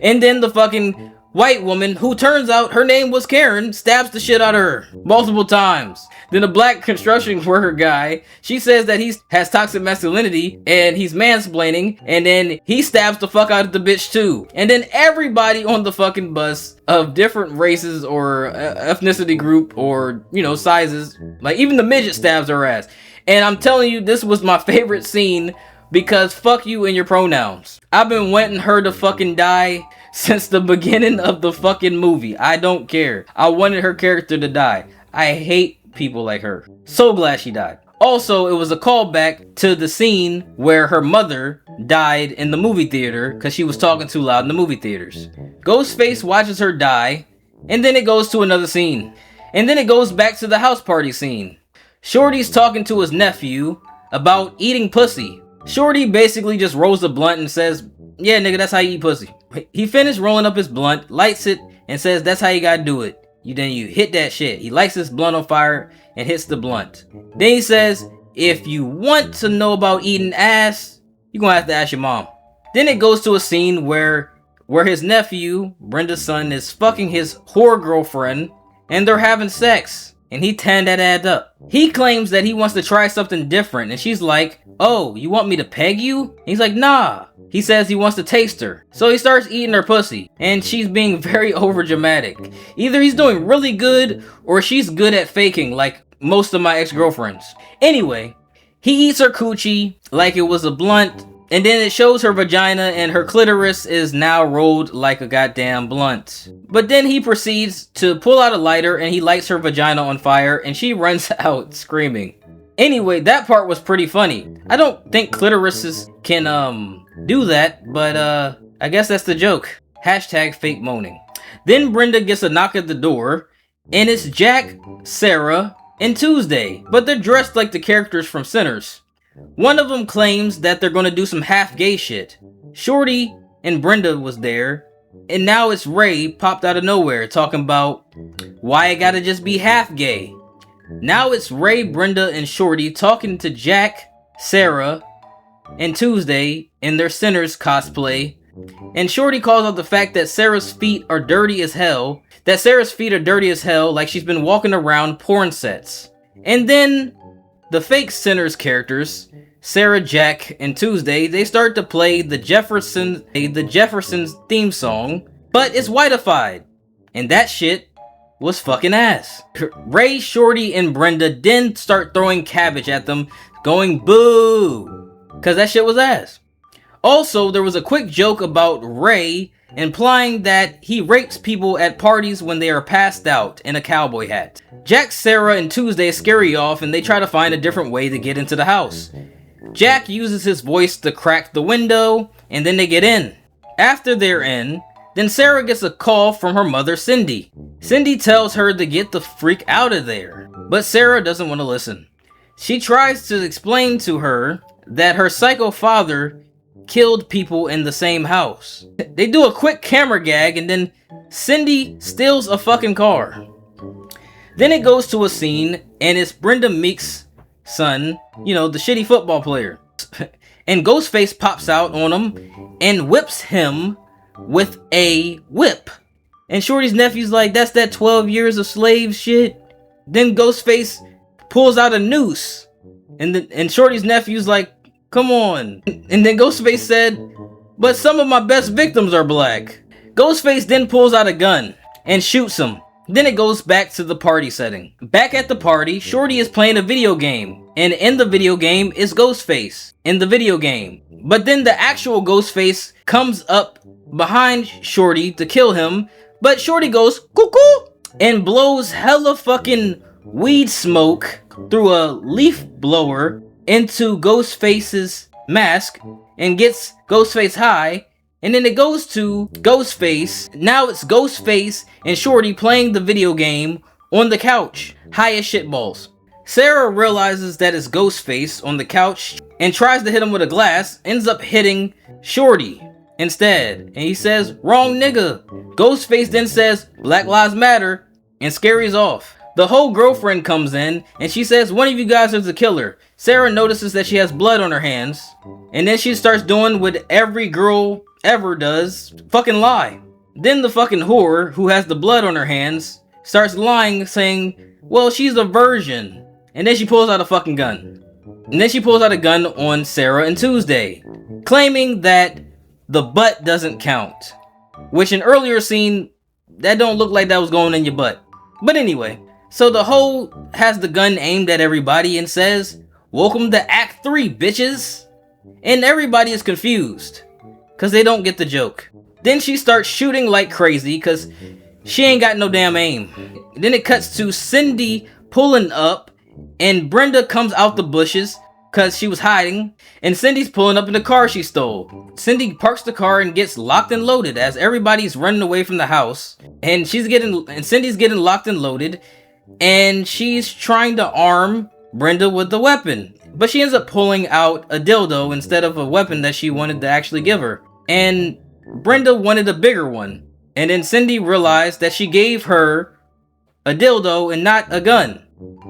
And then the fucking white woman, who turns out her name was Karen, stabs the shit out of her multiple times. Then a black construction worker guy, she says that he has toxic masculinity and he's mansplaining, and then he stabs the fuck out of the bitch too. And then everybody on the fucking bus of different races or ethnicity group or, you know, sizes, like even the midget stabs her ass. And I'm telling you, this was my favorite scene because fuck you and your pronouns. I've been wanting her to fucking die since the beginning of the fucking movie. I don't care. I wanted her character to die. I hate people like her. So glad she died. Also, it was a callback to the scene where her mother died in the movie theater because she was talking too loud in the movie theaters. Ghostface watches her die, and then it goes to another scene. And then it goes back to the house party scene. Shorty's talking to his nephew about eating pussy. Shorty basically just rolls the blunt and says, yeah, nigga, that's how you eat pussy. He finished rolling up his blunt, lights it, and says, that's how you gotta do it. Then you hit that shit. He lights his blunt on fire and hits the blunt. Then he says, if you want to know about eating ass, you're gonna have to ask your mom. Then it goes to a scene where his nephew, Brenda's son, is fucking his whore girlfriend, and they're having sex. And he tanned that ad up. He claims that he wants to try something different, and she's like, oh, you want me to peg you? And he's like, nah. He says he wants to taste her. So he starts eating her pussy, and she's being very overdramatic. Either he's doing really good, or she's good at faking, like most of my ex-girlfriends. Anyway, he eats her coochie like it was a blunt, and then it shows her vagina and her clitoris is now rolled like a goddamn blunt. But then he proceeds to pull out a lighter and he lights her vagina on fire and she runs out screaming. Anyway, that part was pretty funny. I don't think clitorises can do that, but I guess that's the joke. Hashtag fake moaning. Then Brenda gets a knock at the door and it's Jack, Sarah, and Tuesday, but they're dressed like the characters from Sinners. One of them claims that they're gonna do some half gay shit. Shorty and Brenda was there, and now it's Ray popped out of nowhere talking about why it gotta just be half gay. Now it's Ray, Brenda, and Shorty talking to Jack, Sarah, and Tuesday in their Sinners cosplay, and Shorty calls out the fact that Sarah's feet are dirty as hell, like she's been walking around porn sets. And then the fake Sinners characters, Sarah, Jack, and Tuesday, they start to play the Jeffersons theme song, but it's whiteified, and that shit was fucking ass. Ray, Shorty, and Brenda then start throwing cabbage at them, going boo, cause that shit was ass. Also, there was a quick joke about Ray implying that he rapes people at parties when they are passed out in a cowboy hat. Jack, Sarah, and Tuesday scary off and they try to find a different way to get into the house. Jack uses his voice to crack the window and then they get in. After they're in, then Sarah gets a call from her mother, Cindy. Cindy tells her to get the freak out of there, but Sarah doesn't want to listen. She tries to explain to her that her psycho father killed people in the same house. They do a quick camera gag and then Cindy steals a fucking car. Then it goes to a scene and it's Brenda Meek's son, you know, the shitty football player. And Ghostface pops out on him and whips him with a whip. And Shorty's nephew's like, that's that 12 years of slave shit. Then Ghostface pulls out a noose. And Shorty's nephew's like, come on. And then Ghostface said, but some of my best victims are black. Ghostface then pulls out a gun and shoots him. Then it goes back to the party setting. Back at the party, Shorty is playing a video game and in the video game is Ghostface in the video game. But then the actual Ghostface comes up behind Shorty to kill him, but Shorty goes cuckoo and blows hella fucking weed smoke through a leaf blower into Ghostface's mask and gets Ghostface high. And then it goes to Ghostface. Now it's Ghostface and Shorty playing the video game on the couch, high as shitballs. Sarah realizes that it's Ghostface on the couch and tries to hit him with a glass, ends up hitting Shorty instead. And he says, wrong nigga. Ghostface then says, Black Lives Matter, and scaries off. The whole girlfriend comes in and she says, one of you guys is the killer. Sarah notices that she has blood on her hands, and then she starts doing what every girl ever does, fucking lie. Then the fucking whore, who has the blood on her hands, starts lying, saying, well, she's a virgin. And then she pulls out a fucking gun. And then she pulls out a gun on Sarah and Tuesday, claiming that the butt doesn't count. Which in earlier scene, that don't look like that was going in your butt. But anyway, so the hoe has the gun aimed at everybody and says, welcome to Act 3, bitches. And everybody is confused, cause they don't get the joke. Then she starts shooting like crazy, cause she ain't got no damn aim. Then it cuts to Cindy pulling up, and Brenda comes out the bushes, cause she was hiding, and Cindy's pulling up in the car she stole. Cindy parks the car and gets locked and loaded as everybody's running away from the house, and Cindy's getting locked and loaded, and she's trying to arm Brenda with the weapon, but she ends up pulling out a dildo instead of a weapon that she wanted to actually give her. And Brenda wanted a bigger one. And then Cindy realized that she gave her a dildo and not a gun.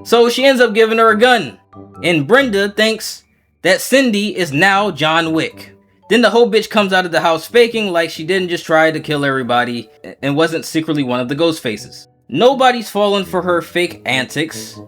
So she ends up giving her a gun. And Brenda thinks that Cindy is now John Wick. Then the whole bitch comes out of the house faking like she didn't just try to kill everybody and wasn't secretly one of the ghost faces. Nobody's fallen for her fake antics.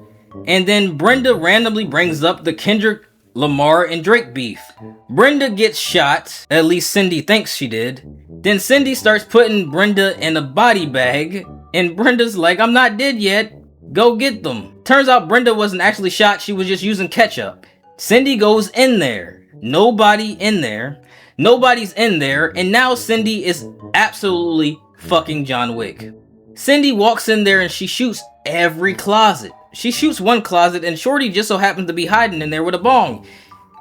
And then Brenda randomly brings up the Kendrick Lamar and Drake beef. Brenda gets shot, at least Cindy thinks she did. Then Cindy starts putting Brenda in a body bag, and Brenda's like, I'm not dead yet, go get them. Turns out Brenda wasn't actually shot, she was just using ketchup. Cindy goes in there, nobody's in there, and now Cindy is absolutely fucking John Wick. Cindy walks in there and she shoots every closet. She shoots one closet and Shorty just so happens to be hiding in there with a bong.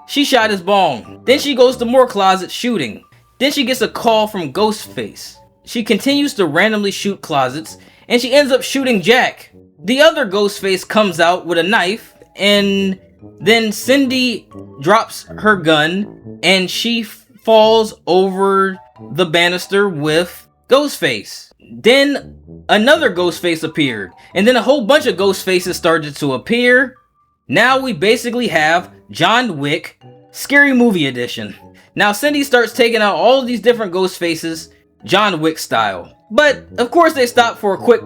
She shot his bong. Then she goes to more closets shooting. Then she gets a call from Ghostface. She continues to randomly shoot closets and she ends up shooting Jack. The other Ghostface comes out with a knife, and then Cindy drops her gun and she falls over the banister with Ghostface. Then another Ghostface appeared, and then a whole bunch of Ghostfaces started to appear. Now we basically have John Wick, Scary Movie Edition. Now Cindy starts taking out all of these different Ghostfaces, John Wick style. But of course they stop for a quick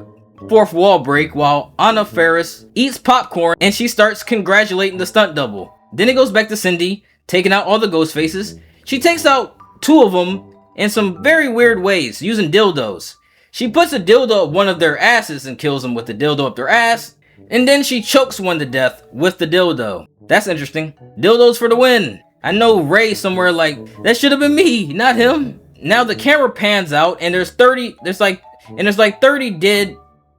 fourth wall break while Anna Faris eats popcorn and she starts congratulating the stunt double. Then it goes back to Cindy, taking out all the Ghostfaces. She takes out two of them in some very weird ways, using dildos. She puts a dildo up one of their asses and kills them with the dildo up their ass. And then she chokes one to death with the dildo. That's interesting. Dildos for the win. I know Ray somewhere like, that should have been me, not him. Now the camera pans out and there's like 30 dead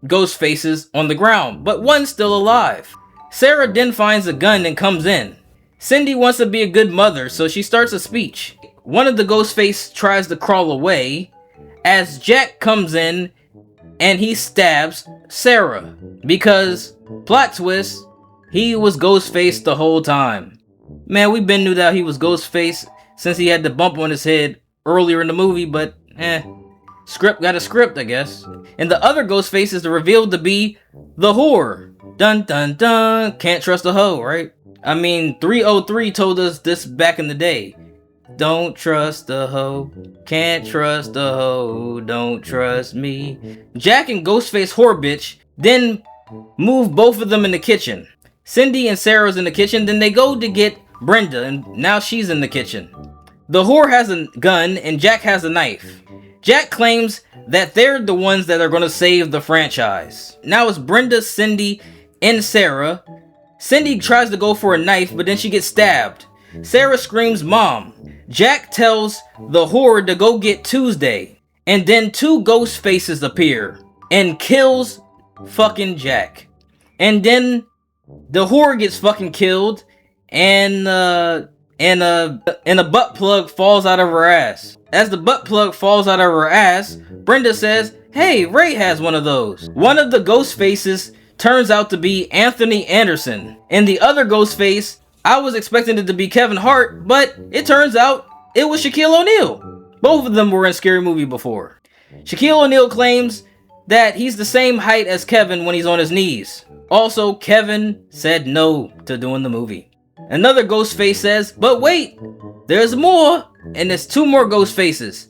ghost faces on the ground, but one's still alive. Sarah then finds a gun and comes in. Cindy wants to be a good mother, so she starts a speech. One of the ghost face tries to crawl away, as Jack comes in and he stabs Sarah, because, plot twist, he was Ghostface the whole time. Man, we been knew that he was Ghostface since he had the bump on his head earlier in the movie, but script got a script, I guess. And the other Ghostface is revealed to be the whore. Dun dun dun, can't trust a hoe, right? I mean, 303 told us this back in the day. Don't trust the hoe, can't trust the hoe, don't trust me. Jack and Ghostface whore bitch then move both of them in the kitchen. Cindy and Sarah's in the kitchen, then they go to get Brenda, and now she's in the kitchen. The whore has a gun and Jack has a knife. Jack claims that they're the ones that are going to save the franchise. Now it's Brenda, Cindy, and Sarah. Cindy tries to go for a knife, but then she gets stabbed. Sarah screams mom. Jack tells the horde to go get Tuesday. And then two ghost faces appear and kills fucking Jack. And then the horde gets fucking killed, and a butt plug falls out of her ass. As the butt plug falls out of her ass, Brenda says, "Hey, Ray has one of those." One of the ghost faces turns out to be Anthony Anderson, and the other ghost face, I was expecting it to be Kevin Hart, but it turns out it was Shaquille O'Neal. Both of them were in Scary Movie before. Shaquille O'Neal claims that he's the same height as Kevin when he's on his knees. Also, Kevin said no to doing the movie. Another ghost face says, "But wait, there's more," and there's two more ghost faces,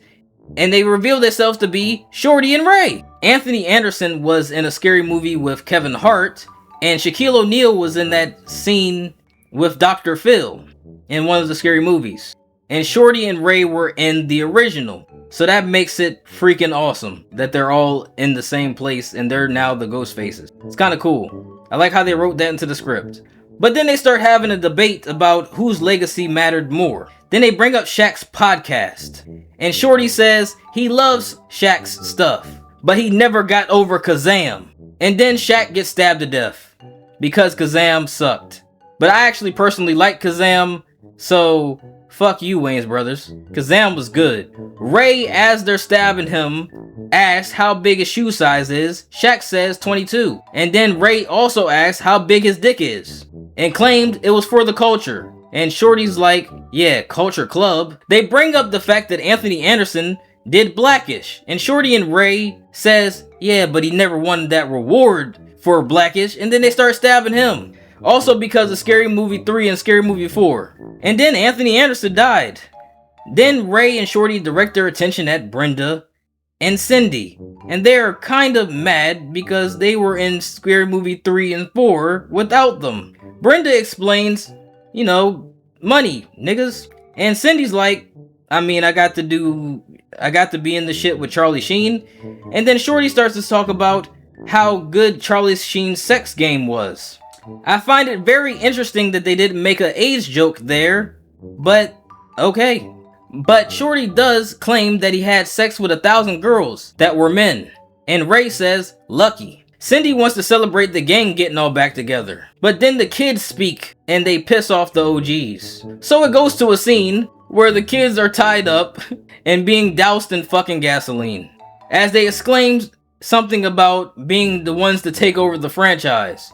and they reveal themselves to be Shorty and Ray. Anthony Anderson was in a Scary Movie with Kevin Hart, and Shaquille O'Neal was in that scene with Dr. Phil in one of the Scary Movies. And Shorty and Ray were in the original. So that makes it freaking awesome that they're all in the same place and they're now the ghost faces. It's kind of cool. I like how they wrote that into the script. But then they start having a debate about whose legacy mattered more. Then they bring up Shaq's podcast. And Shorty says he loves Shaq's stuff, but he never got over Kazam. And then Shaq gets stabbed to death because Kazam sucked. But I actually personally like Kazam, so fuck you, Wayans Brothers. Kazam was good. Ray, as they're stabbing him, asks how big his shoe size is. Shaq says 22. And then Ray also asks how big his dick is, and claimed it was for the culture. And Shorty's like, yeah, culture club. They bring up the fact that Anthony Anderson did Blackish. And Shorty and Ray says, yeah, but he never won that reward for Blackish. And then they start stabbing him. Also because of Scary Movie 3 and Scary Movie 4. And then Anthony Anderson died. Then Ray and Shorty direct their attention at Brenda and Cindy. And they're kind of mad because they were in Scary Movie 3 and 4 without them. Brenda explains, you know, money, niggas. And Cindy's like, I mean, I got to be in the shit with Charlie Sheen. And then Shorty starts to talk about how good Charlie Sheen's sex game was. I find it very interesting that they didn't make an AIDS joke there, but okay. But Shorty does claim that he had sex with 1,000 girls that were men, and Ray says, lucky. Cindy wants to celebrate the gang getting all back together, but then the kids speak and they piss off the OGs. So it goes to a scene where the kids are tied up and being doused in fucking gasoline, as they exclaim something about being the ones to take over the franchise.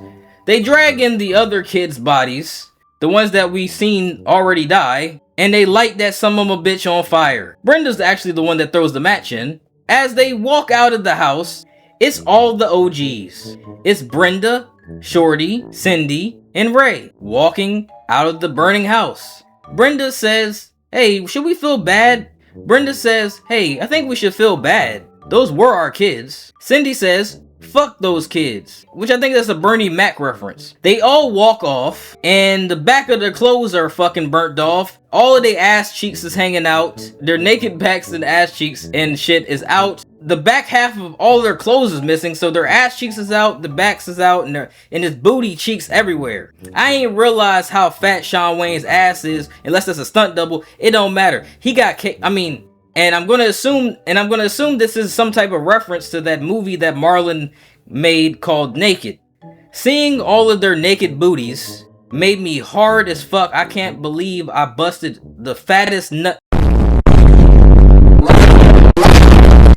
They drag in the other kids' bodies, the ones that we've seen already die, and they light that son of a bitch on fire. Brenda's actually the one that throws the match in. As they walk out of the house, it's all the OGs. It's Brenda, Shorty, Cindy, and Ray walking out of the burning house. Brenda says, hey, should we feel bad? Brenda says, hey, I think we should feel bad. Those were our kids. Cindy says, fuck those kids, which I think that's a Bernie Mac reference. They all walk off, and the back of their clothes are fucking burnt off. All of their ass cheeks is hanging out. Their naked backs and ass cheeks and shit is out. The back half of all their clothes is missing, so their ass cheeks is out, the backs is out, and his booty cheeks everywhere. I ain't realized how fat Shawn Wayne's ass is, unless it's a stunt double. It don't matter. He got kicked. And I'm gonna assume this is some type of reference to that movie that Marlon made called Naked. Seeing all of their naked booties made me hard as fuck. I can't believe I busted the fattest nut.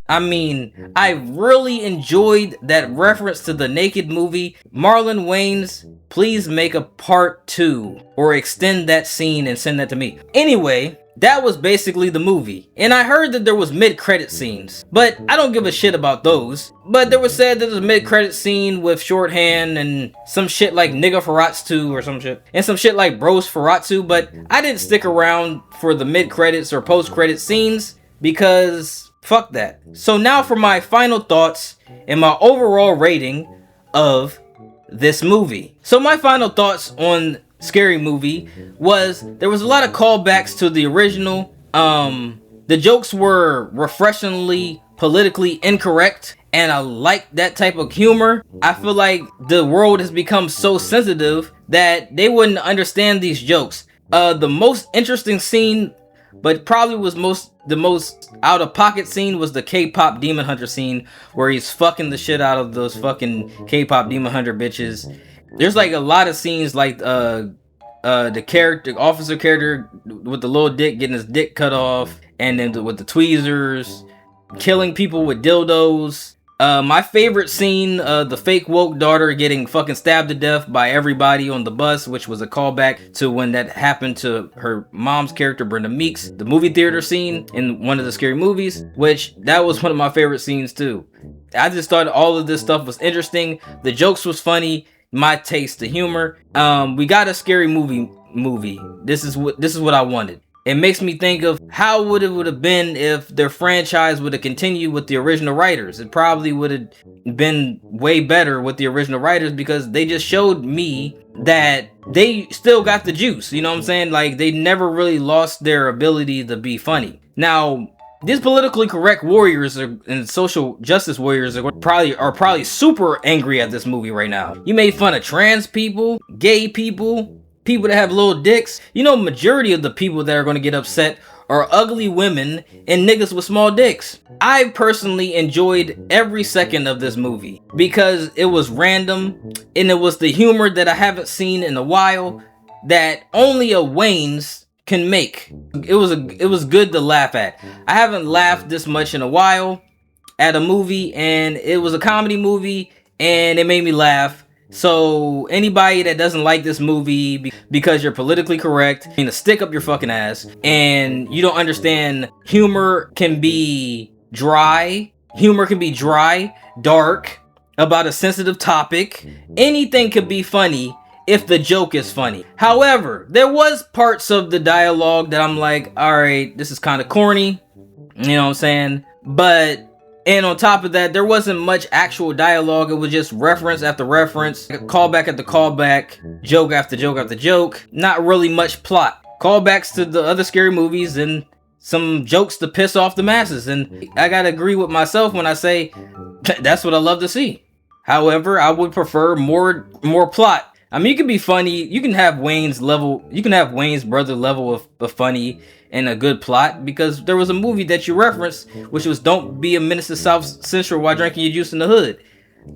I really enjoyed that reference to the Naked movie. Marlon Wayans, please make a part 2 or extend that scene and send that to me. Anyway, that was basically the movie. And I heard that there was mid-credit scenes, but I don't give a shit about those. But there was said that there's a mid-credit scene with shorthand and some shit like Nigga Faratsu or some shit. And some shit like Bros Faratsu, but I didn't stick around for the mid-credits or post-credit scenes because fuck that. So now for my final thoughts and my overall rating of this movie. So my final thoughts on Scary Movie was there was a lot of callbacks to the original. The jokes were refreshingly politically incorrect, and I like that type of humor. I feel like the world has become so sensitive that they wouldn't understand these jokes. The most interesting scene, but probably was the most out of pocket scene, was the K-pop Demon Hunter scene where he's fucking the shit out of those fucking K-pop Demon Hunter bitches. There's like a lot of scenes like the officer character with the little dick getting his dick cut off, and then with the tweezers, killing people with dildos. My favorite scene, the fake woke daughter getting fucking stabbed to death by everybody on the bus, which was a callback to when that happened to her mom's character, Brenda Meeks. The movie theater scene in one of the Scary Movies, which that was one of my favorite scenes too. I just thought all of this stuff was interesting. The jokes was funny. My taste, the humor. We got a Scary movie. This is what I wanted. It makes me think of how would have been if their franchise would have continued with the original writers. It probably would have been way better with the original writers, because they just showed me that they still got the juice. You know what I'm saying? Like, they never really lost their ability to be funny. Now, these politically correct warriors and social justice warriors are probably super angry at this movie right now. You made fun of trans people, gay people, people that have little dicks. You know, majority of the people that are going to get upset are ugly women and niggas with small dicks. I personally enjoyed every second of this movie because it was random, and it was the humor that I haven't seen in a while that only a Wayne's can make. It was good to laugh at. I haven't laughed this much in a while at a movie, and it was a comedy movie, and it made me laugh. So anybody that doesn't like this movie because you're politically correct, you need to stick up your fucking ass, and you don't understand humor can be dry. Humor can be dry, dark, about a sensitive topic. Anything could be funny if the joke is funny. However, there was parts of the dialogue that I'm like, alright, this is kind of corny. You know what I'm saying? And on top of that, there wasn't much actual dialogue. It was just reference after reference, callback after callback, joke after joke after joke. Not really much plot. Callbacks to the other Scary Movies and some jokes to piss off the masses. And I gotta agree with myself when I say that's what I love to see. However, I would prefer more plot. I mean, you can be funny. You can have Wayne's brother level of funny and a good plot, because there was a movie that you referenced, which was Don't Be a Menace to South Central While Drinking Your Juice in the Hood.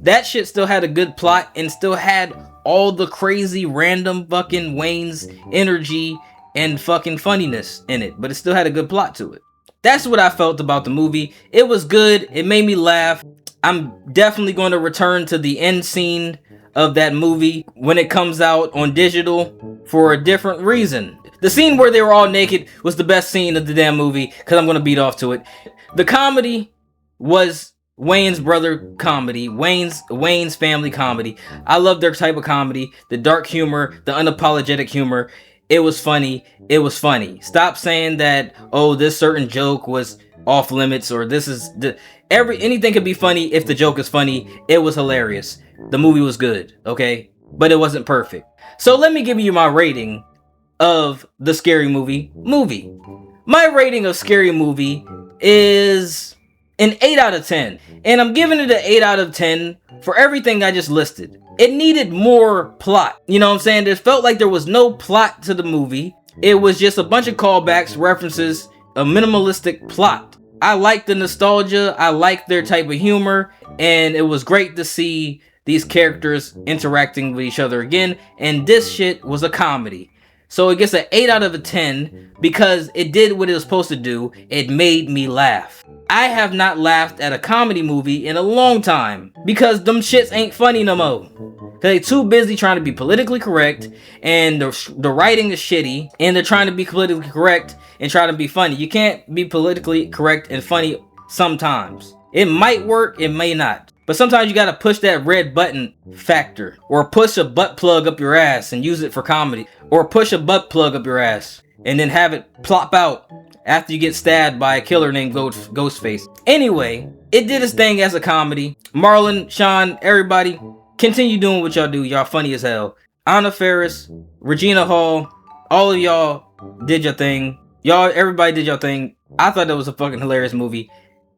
That shit still had a good plot and still had all the crazy random fucking Wayne's energy and fucking funniness in it, but it still had a good plot to it. That's what I felt about the movie. It was good. It made me laugh. I'm definitely going to return to the end scene of that movie when it comes out on digital for a different reason. The scene where they were all naked was the best scene of the damn movie, because I'm going to beat off to it. The comedy was Wayne's brother comedy, Wayne's family comedy. I love their type of comedy, the dark humor, the unapologetic humor. It was funny. It was funny. Stop saying that, oh, this certain joke was off limits, or this is anything could be funny if the joke is funny. It was hilarious. The movie was good, okay? But it wasn't perfect. So let me give you my rating of the Scary Movie. My rating of Scary Movie is an 8 out of 10. And I'm giving it an 8 out of 10 for everything I just listed. It needed more plot. You know what I'm saying? It felt like there was no plot to the movie. It was just a bunch of callbacks, references, a minimalistic plot. I like the nostalgia. I like their type of humor. And it was great to see these characters interacting with each other again. And this shit was a comedy. So it gets an 8 out of a 10 because it did what it was supposed to do. It made me laugh. I have not laughed at a comedy movie in a long time because them shits ain't funny no more. They too busy trying to be politically correct, and the writing is shitty, and they're trying to be politically correct and trying to be funny. You can't be politically correct and funny sometimes. It might work, it may not. But sometimes you gotta push that red button factor, or push a butt plug up your ass and use it for comedy, or push a butt plug up your ass and then have it plop out after you get stabbed by a killer named Ghostface. Anyway, it did its thing as a comedy. Marlon, Sean, everybody, continue doing what y'all do. Y'all funny as hell. Anna Faris, Regina Hall, all of y'all did your thing. Everybody did your thing. I thought that was a fucking hilarious movie.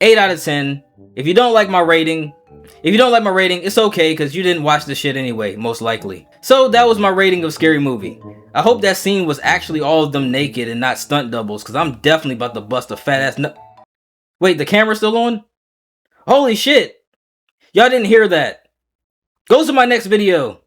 8 out of 10. If you don't like my rating, it's okay, because you didn't watch the shit anyway, most likely. So that was my rating of Scary Movie. I hope that scene was actually all of them naked and not stunt doubles, because I'm definitely about to bust a fat ass nut. Wait, the camera's still on? Holy shit! Y'all didn't hear that. Go to my next video.